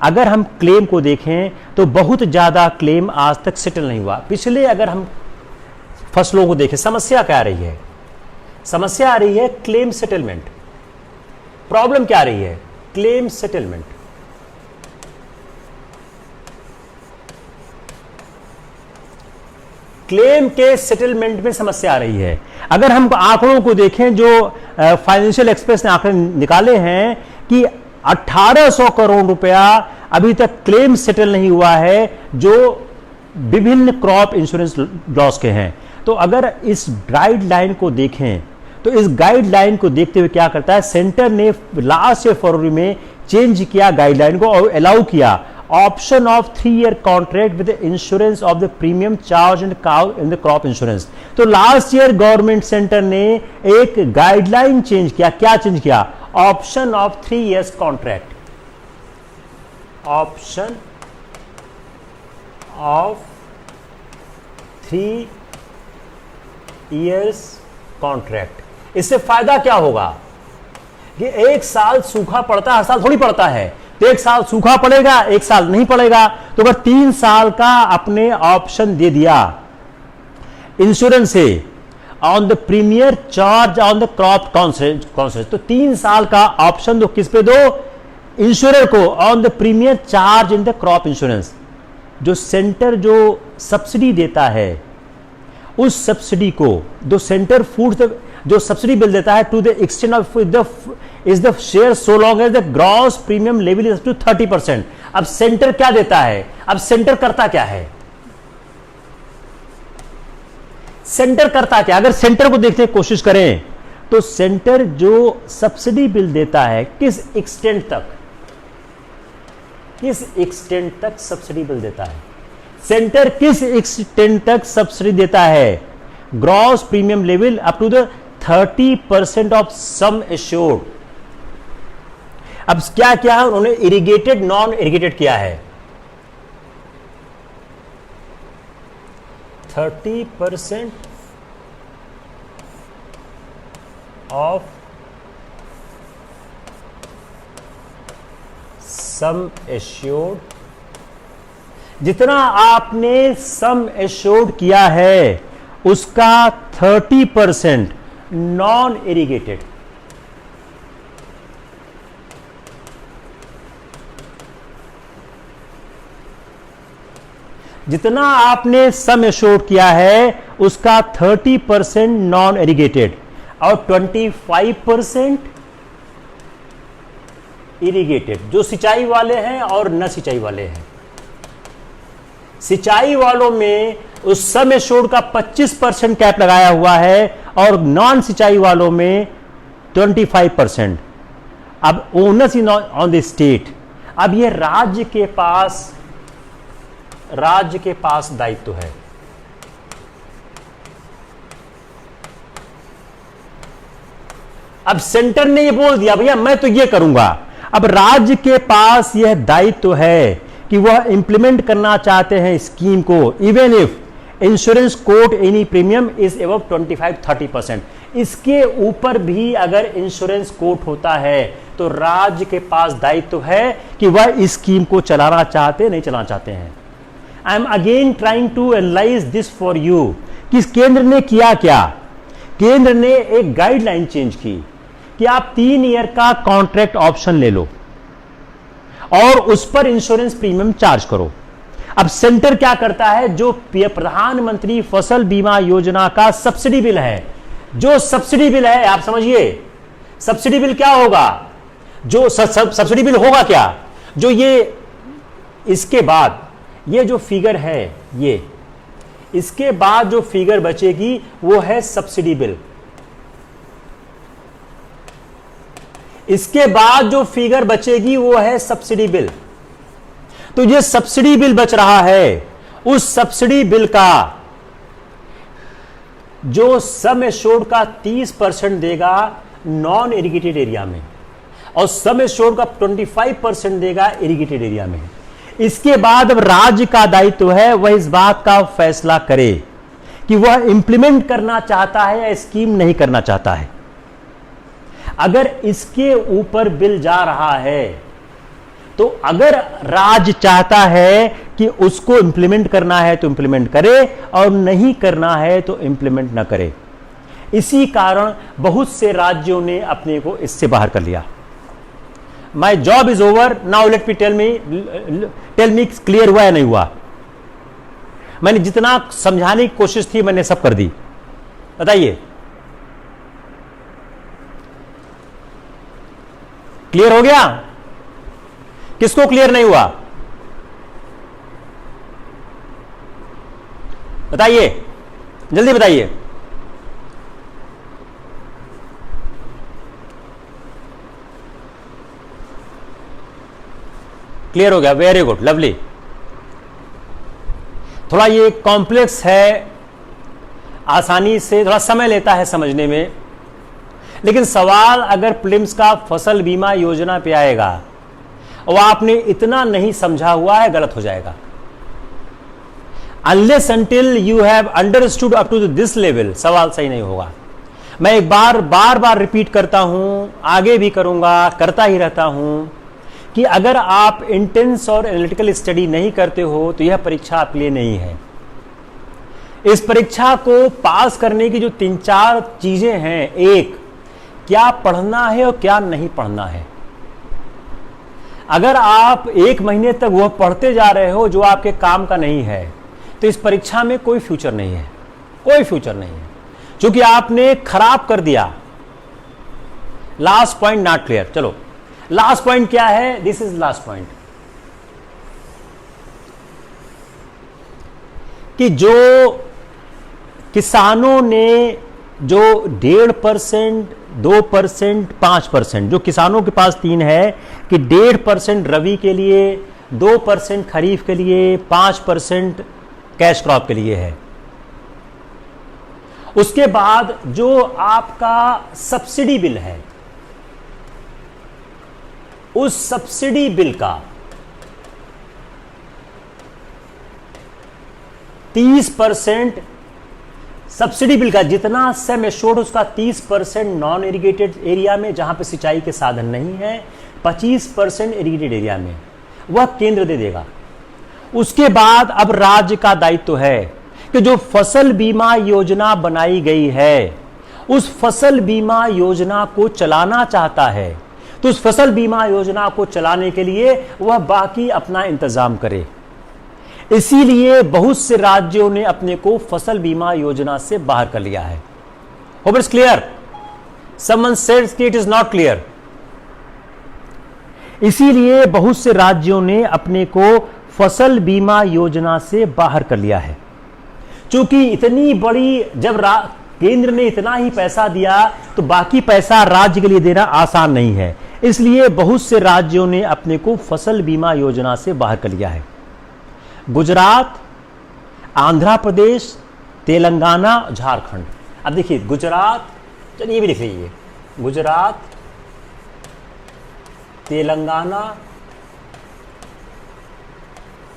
अगर हम क्लेम को देखें तो बहुत ज्यादा क्लेम आज तक सेटल नहीं हुआ। पिछले अगर हम फसलों को देखें, समस्या क्या आ रही है? समस्या आ रही है क्लेम सेटलमेंट। प्रॉब्लम क्या आ रही है? Claim settlement. क्लेम के सेटलमेंट में समस्या आ रही है। अगर हम आंकड़ों को देखें जो फाइनेंशियल एक्सप्रेस ने आंकड़े निकाले हैं कि 1800 करोड़ रुपया अभी तक क्लेम सेटल नहीं हुआ है जो विभिन्न क्रॉप इंश्योरेंस लॉस के हैं। तो अगर इस गाइडलाइन को देखें तो इस गाइडलाइन को देखते हुए क्या करता है, सेंटर ने लास्ट ईयर फरवरी में चेंज किया गाइडलाइन को और अलाउ किया option of 3-year contract with insurance of the premium charge and cow in the crop insurance. तो लास्ट ईयर गवर्नमेंट सेंटर ने एक गाइडलाइन चेंज किया। क्या चेंज किया? Option of 3 years contract, option of 3 years contract. इससे फायदा क्या होगा कि एक साल सूखा पड़ता है, हर साल थोड़ी पड़ता है, तो एक साल सूखा पड़ेगा, एक साल नहीं पड़ेगा। तो अगर 3 साल का अपने ऑप्शन दे दिया इंश्योरेंस से on the premier charge on the crop consents, तो 3 साल का ऑप्शन दो, किस पे दो? इंश्योरर को, on the premier charge in the crop insurance. जो सेंटर जो सब्सिडी देता है उस सब्सिडी को, जो सेंटर फूड जो सब्सिडी बिल देता है to the extend of is the share so long as the gross premium level is to 30%। अब सेंटर क्या देता है? अब सेंटर करता क्या है? सेंटर करता क्या? अगर सेंटर को देखने की कोशिश करें तो सेंटर जो सब्सिडी बिल देता है किस एक्सटेंट तक, किस एक्सटेंट तक सब्सिडी बिल देता है? सेंटर किस एक्सटेंट तक सब्सिडी देता है? Gross premium level up to the 30% of sum assured. अब क्या किया है उन्होंने? इरिगेटेड नॉन इरिगेटेड किया है। 30% ऑफ सम एश्योर्ड। जितना आपने सम एश्योर्ड किया है उसका 30% नॉन इरिगेटेड। जितना आपने सम एश्योर्ड किया है उसका 30% नॉन इरिगेटेड और 25% इरिगेटेड, जो सिंचाई वाले हैं और न सिंचाई वाले हैं। सिंचाई वालों में उस सम एश्योर्ड का 25% कैप लगाया हुआ है और नॉन सिंचाई वालों में 25%। अब owners in on the state. अब ये राज्य के पास दायित्व है। अब सेंटर ने ये बोल दिया भैया मैं तो ये करूंगा। अब राज्य के पास यह दायित्व है कि वह इंप्लीमेंट करना चाहते हैं स्कीम को, even if insurance quote any premium is above 25-30%। इसके ऊपर भी अगर इंश्योरेंस कोट होता है तो राज्य के पास दायित्व है कि वह इस स्कीम को चलाना चाहते नहीं चलाना चाहते हैं। I am again trying to analyse this for you कि केंद्र ने किया क्या। केंद्र ने एक गाइडलाइन चेंज की कि आप 3 ईयर का कॉन्ट्रैक्ट ऑप्शन ले लो और उस पर इंश्योरेंस प्रीमियम चार्ज करो। अब सेंटर क्या करता है? जो प्रधानमंत्री फसल बीमा योजना का सब्सिडी बिल है, जो सब्सिडी बिल है, आप समझिए सब्सिडी बिल क्या होगा? जो सब्सिडी बिल होगा क्या? जो ये इसके बाद ये जो फिगर है, ये इसके बाद जो फिगर बचेगी वो है सब्सिडी बिल। इसके बाद जो फिगर बचेगी वो है सब्सिडी बिल। तो ये सब्सिडी बिल बच रहा है, उस सब्सिडी बिल का जो सम एश्योर्ड का 30% देगा नॉन इरिगेटेड एरिया में और सम एश्योर्ड का 25% देगा इरिगेटेड एरिया में। इसके बाद अब राज्य का दायित्व है वह इस बात का फैसला करे कि वह इंप्लीमेंट करना चाहता है या स्कीम नहीं करना चाहता है। अगर इसके ऊपर बिल जा रहा है तो अगर राज्य चाहता है कि उसको इंप्लीमेंट करना है तो इंप्लीमेंट करे और नहीं करना है तो इंप्लीमेंट ना करे। इसी कारण बहुत से राज्यों ने अपने को इससे बाहर कर लिया। My job is over now let me tell me clear हुआ या नहीं हुआ। मैंने जितना समझाने की कोशिश थी मैंने सब कर दी, बताइए क्लियर हो गया? किसको क्लियर नहीं हुआ बताइए, जल्दी बताइए। क्लियर हो गया, वेरी गुड, लवली। थोड़ा ये कॉम्प्लेक्स है, आसानी से थोड़ा समय लेता है समझने में, लेकिन सवाल अगर प्रीलिम्स का फसल बीमा योजना पे आएगा और आपने इतना नहीं समझा हुआ है, गलत हो जाएगा। Unless until you have understood up to this level, सवाल सही नहीं होगा। मैं एक बार बार रिपीट करता हूं, आगे भी करूंगा, करता ही रहता हूं कि अगर आप इंटेंस और एनालिटिकल स्टडी नहीं करते हो तो यह परीक्षा आपके लिए नहीं है। इस परीक्षा को पास करने की जो 3-4 चीजें हैं, एक, क्या पढ़ना है और क्या नहीं पढ़ना है। अगर आप 1 महीने तक वह पढ़ते जा रहे हो जो आपके काम का नहीं है, तो इस परीक्षा में कोई फ्यूचर नहीं है, कोई फ्यूचर नहीं है, क्योंकि आपने खराब कर दिया। Last point not clear. चलो लास्ट पॉइंट क्या है, दिस इज लास्ट पॉइंट, कि जो किसानों ने जो 1.5%, 2%, 5%, जो किसानों के पास 3 है कि 1.5% रबी के लिए, 2% खरीफ के लिए, 5% कैश क्रॉप के लिए है। उसके बाद जो आपका सब्सिडी बिल है, उस सब्सिडी बिल का 30%, सब्सिडी बिल का जितना सम एश्योर्ड उसका 30% नॉन इरिगेटेड एरिया में जहां पे सिंचाई के साधन नहीं है, 25% इरिगेटेड एरिया में, वह केंद्र दे देगा। उसके बाद अब राज्य का दायित्व है कि जो फसल बीमा योजना बनाई गई है, उस फसल बीमा योजना को चलाना चाहता है, तो उस फसल बीमा योजना को चलाने के लिए वह बाकी अपना इंतजाम करे। इसीलिए बहुत से राज्यों ने अपने को फसल बीमा योजना से बाहर कर लिया है। Hope it's clear? समवन सेड्स कि इट इज नॉट क्लियर। इसीलिए बहुत से राज्यों ने अपने को फसल बीमा योजना से बाहर कर लिया है। क्योंकि इतनी बड़ी, जब केंद्र ने इतना ही पैसा दिया तो बाकी पैसा राज्य के लिए देना आसान नहीं है। इसलिए बहुत से राज्यों ने अपने को फसल बीमा योजना से बाहर कर लिया है। गुजरात, आंध्र प्रदेश, तेलंगाना, झारखंड। अब देखिए गुजरात, चलिए ये भी लिख लीजिए, गुजरात, तेलंगाना,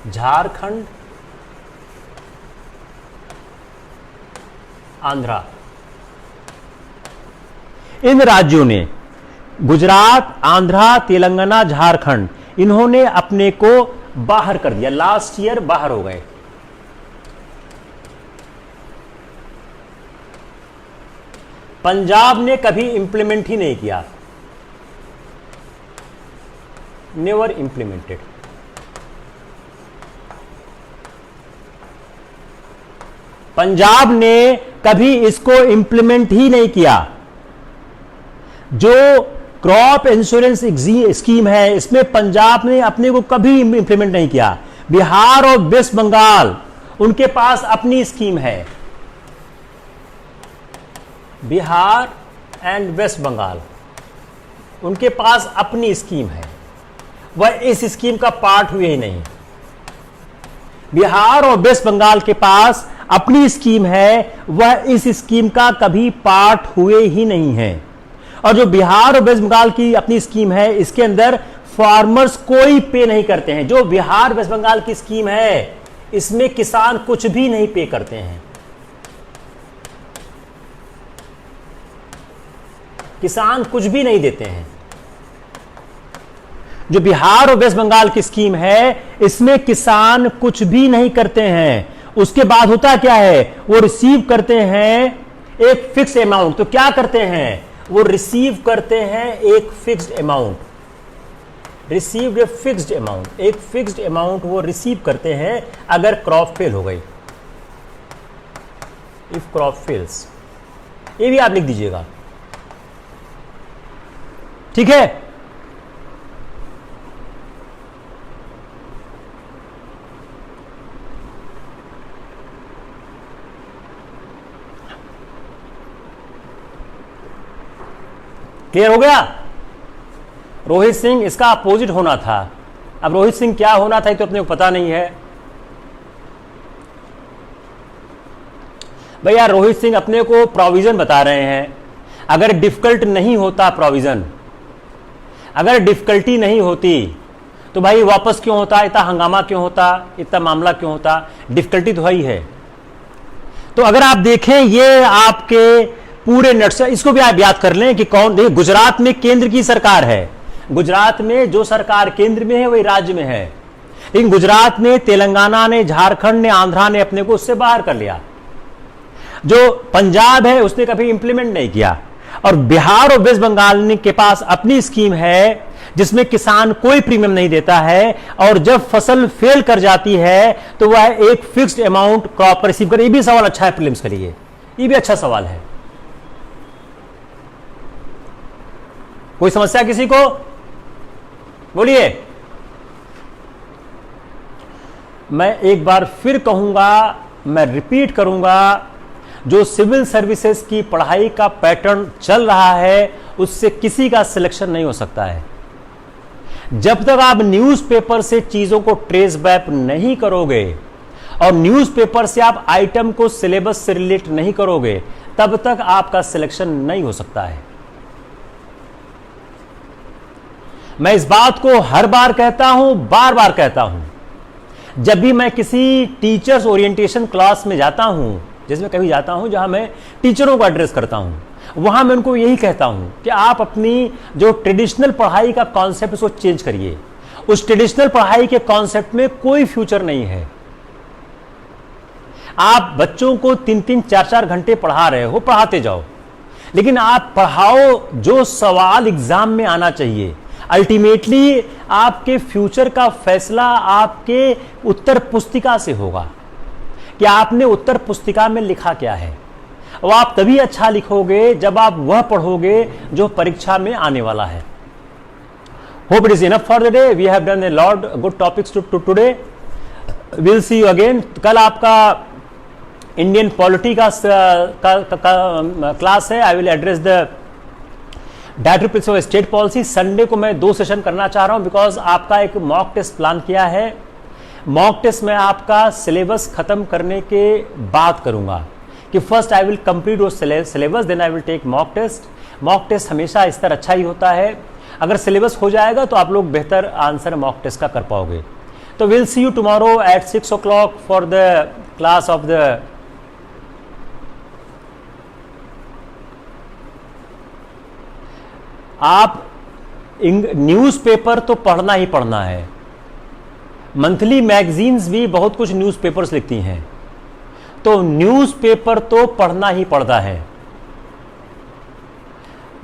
झारखंड, आंध्रा, इन राज्यों ने, गुजरात, आंध्रा, तेलंगाना, झारखंड, इन्होंने अपने को बाहर कर दिया, लास्ट ईयर बाहर हो गए। पंजाब ने कभी इंप्लीमेंट ही नहीं किया, नेवर इंप्लीमेंटेड। पंजाब ने कभी इसको इंप्लीमेंट ही नहीं किया। जो क्रॉप इंश्योरेंस स्कीम है, इसमें पंजाब ने अपने को कभी इंप्लीमेंट नहीं किया। बिहार और वेस्ट बंगाल, उनके पास अपनी स्कीम है। बिहार एंड वेस्ट बंगाल, उनके पास अपनी स्कीम है, वह इस स्कीम का पार्ट हुए ही नहीं। बिहार और वेस्ट बंगाल के पास अपनी स्कीम है, वह इस स्कीम का कभी पार्ट हुए ही नहीं है। और जो बिहार और वेस्ट बंगाल की अपनी स्कीम है, इसके अंदर फार्मर्स कोई पे नहीं करते हैं। जो बिहार वेस्ट बंगाल की स्कीम है, इसमें किसान कुछ भी नहीं पे करते हैं, किसान कुछ भी नहीं देते हैं। जो बिहार और वेस्ट बंगाल की स्कीम है, इसमें किसान कुछ भी नहीं करते हैं। उसके बाद होता क्या है, वो रिसीव करते हैं एक फिक्स अमाउंट। तो क्या करते हैं, वो रिसीव करते हैं एक fixed amount. Received a fixed amount, एक फिक्स्ड अमाउंट वो रिसीव करते हैं अगर क्रॉप फेल हो गई, इफ क्रॉप फेल्स, ये भी आप लिख दीजिएगा, ठीक है। क्लियर हो गया। रोहित सिंह इसका अपोजिट होना था, अब रोहित सिंह क्या होना था तो अपने को पता नहीं है भैया। रोहित सिंह अपने को प्रोविजन बता रहे हैं, अगर डिफिकल्ट नहीं होता प्रोविजन, अगर डिफिकल्टी नहीं होती तो भाई वापस क्यों होता, इतना हंगामा क्यों होता, इतना मामला क्यों होता, डिफिकल्टी तो ही है। तो अगर आप देखें ये आपके पूरे नट्स, इसको भी आप याद कर लें कि कौन, देखिए गुजरात में केंद्र की सरकार है, गुजरात में जो सरकार केंद्र में है वही राज्य में है, लेकिन गुजरात ने, तेलंगाना ने, झारखंड ने, आंध्रा ने अपने को उससे बाहर कर लिया। जो पंजाब है उसने कभी इंप्लीमेंट नहीं किया, और बिहार और वेस्ट बंगाल के पास अपनी स्कीम है जिसमें किसान कोई प्रीमियम नहीं देता है, और जब फसल फेल कर जाती है तो वह एक फिक्स्ड अमाउंट क्रॉप पर रिसीव करे। ये भी सवाल अच्छा है प्रीलिम्स के लिए, ये भी अच्छा सवाल है। कोई समस्या किसी को, बोलिए। मैं एक बार फिर कहूंगा, मैं रिपीट करूंगा, जो सिविल सर्विसेज की पढ़ाई का पैटर्न चल रहा है उससे किसी का सिलेक्शन नहीं हो सकता है। जब तक आप न्यूज़पेपर से चीजों को ट्रेस बैक नहीं करोगे और न्यूज़पेपर से आप आइटम को सिलेबस से रिलेट नहीं करोगे, तब तक आपका सिलेक्शन नहीं हो सकता है। मैं इस बात को हर बार कहता हूं, बार बार कहता हूं। जब भी मैं किसी टीचर्स ओरिएंटेशन क्लास में जाता हूं, जिसमें कभी जाता हूं जहां मैं टीचरों को एड्रेस करता हूं, वहां मैं उनको यही कहता हूं कि आप अपनी जो ट्रेडिशनल पढ़ाई का कॉन्सेप्ट उसको चेंज करिए। उस ट्रेडिशनल पढ़ाई के कॉन्सेप्ट में कोई फ्यूचर नहीं है। आप बच्चों को 3-3, 4-4 घंटे पढ़ा रहे हो, पढ़ाते जाओ, लेकिन आप पढ़ाओ जो सवाल एग्जाम में आना चाहिए। अल्टीमेटली आपके फ्यूचर का फैसला आपके उत्तर पुस्तिका से होगा कि आपने उत्तर पुस्तिका में लिखा क्या है, और आप तभी अच्छा लिखोगे जब आप वह पढ़ोगे जो परीक्षा में आने वाला है। Hope it is enough for the day. We have done a lot good topics to today. Will see you again. कल आपका इंडियन पॉलिटी का क्लास है। I will address the director principal of state policy. Sunday को मैं 2 session करना चाह रहा हूं बिकॉज आपका एक मॉक टेस्ट प्लान किया है। मॉक टेस्ट में आपका सिलेबस खत्म करने के बाद करूंगा कि फर्स्ट आई विल कंप्लीट वो syllabus, then I will take mock test. Mock test हमेशा स्तर अच्छा ही होता है। अगर सिलेबस हो जाएगा तो आप लोग बेहतर आंसर मॉक टेस्ट का कर पाओगे। तो will see you tomorrow at 6 o'clock for the class of the आप न्यूज़पेपर तो पढ़ना ही पढ़ना है। मंथली मैगजीन्स भी बहुत कुछ न्यूज़पेपर्स लिखती हैं, तो न्यूज़पेपर तो पढ़ना ही पड़ता है।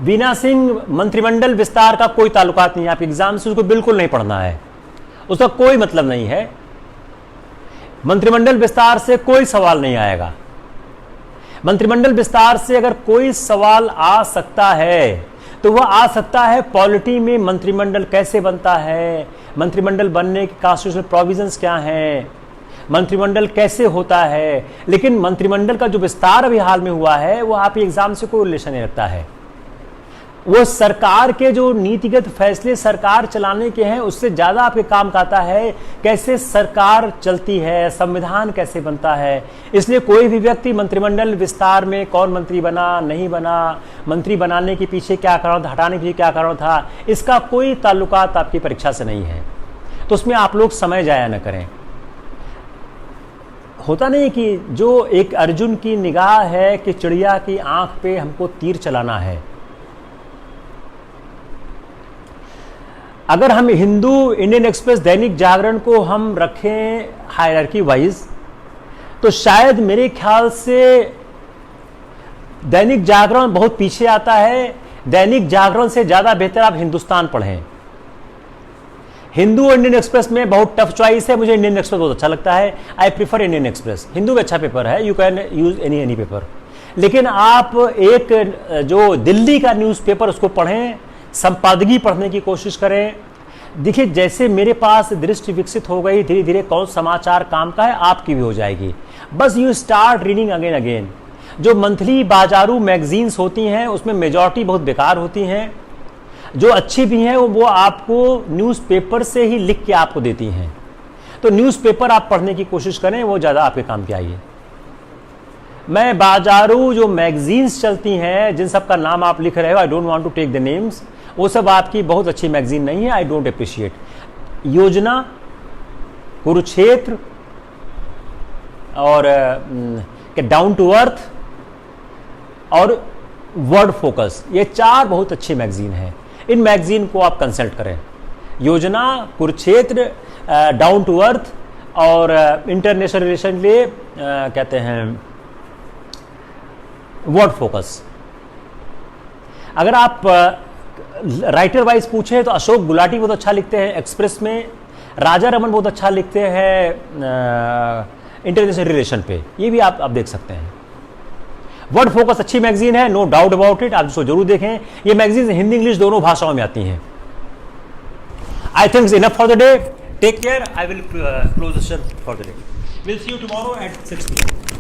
बीना सिंह मंत्रिमंडल विस्तार का कोई ताल्लुकात नहीं है, आप एग्जाम से उसको बिल्कुल नहीं पढ़ना है, उसका कोई मतलब नहीं है। मंत्रिमंडल विस्तार से कोई सवाल नहीं आएगा। मंत्रिमंडल विस्तार से अगर कोई सवाल आ सकता है तो वह आ सकता है पॉलिटी में मंत्रिमंडल कैसे बनता है, मंत्रिमंडल बनने के कॉन्स्टिट्यूशनल प्रोविजंस क्या हैं, मंत्रिमंडल कैसे होता है। लेकिन मंत्रिमंडल का जो विस्तार अभी हाल में हुआ है वो आपके एग्जाम से कोई रिलेशन नहीं रखता है। वो सरकार के जो नीतिगत फैसले सरकार चलाने के हैं उससे ज्यादा आपके काम का आता है कैसे सरकार चलती है, संविधान कैसे बनता है। इसलिए कोई भी व्यक्ति मंत्रिमंडल विस्तार में कौन मंत्री बना, नहीं बना, मंत्री बनाने के पीछे क्या कारण था, हटाने के पीछे क्या कारण था, इसका कोई ताल्लुकात आपकी परीक्षा से नहीं है। तो उसमें आप लोग समय जाया न करें। होता नहीं कि जो एक अर्जुन की निगाह है कि चिड़िया की आंख पे हमको तीर चलाना है। अगर हम हिंदू, इंडियन एक्सप्रेस, दैनिक जागरण को हम रखें हायरार्की वाइज तो शायद मेरे ख्याल से दैनिक जागरण बहुत पीछे आता है। दैनिक जागरण से ज्यादा बेहतर आप हिंदुस्तान पढ़ें। हिंदू और इंडियन एक्सप्रेस में बहुत टफ चॉइस है, मुझे इंडियन एक्सप्रेस बहुत अच्छा लगता है। I prefer Indian express. Hindu में अच्छा पेपर है, you can use any paper. लेकिन आप एक जो दिल्ली का न्यूज़पेपर उसको पढ़ें, संपादकीय पढ़ने की कोशिश करें। देखिए, जैसे मेरे पास दृष्टि विकसित हो गई, धीरे धीरे कौन समाचार काम का है आपकी भी हो जाएगी। बस you start reading again again. जो मंथली बाजारू मैगजीन्स होती हैं उसमें मेजॉरिटी बहुत बेकार होती हैं, जो अच्छी भी हैं वो आपको न्यूज़पेपर से ही लिख के आपको देती हैं। तो न्यूज़पेपर आप पढ़ने की कोशिश करें, वो ज़्यादा आपके काम की आइए। मैं बाजारू जो मैगजीन्स चलती हैं, जिन सब का नाम आप लिख रहे हो, I don't want to take the names, वो सब आपकी बहुत अच्छी मैगजीन नहीं है। I don't appreciate. Yojana, Kurukshetra और डाउन टू अर्थ और वर्ड फोकस, ये 4 बहुत अच्छी मैगजीन हैं। इन मैगजीन को आप कंसल्ट करें। योजना, कुरुक्षेत्र, डाउन टू अर्थ और इंटरनेशनल रिलेशन लिए कहते हैं वर्ड फोकस। अगर आप राइटर वाइज पूछे तो अशोक गुलाटी बहुत अच्छा लिखते हैं एक्सप्रेस में, राजा रमन बहुत अच्छा लिखते हैं इंटरनेशनल रिलेशन पे, ये भी आप देख सकते हैं। वर्ड फोकस अच्छी मैगजीन है, नो डाउट अबाउट इट, आप इसको जरूर देखें। ये मैगजीन हिंदी इंग्लिश दोनों भाषाओं में आती हैं। I think enough for the day. Take care. I will close the session for the day. Will see you tomorrow at 6 PM.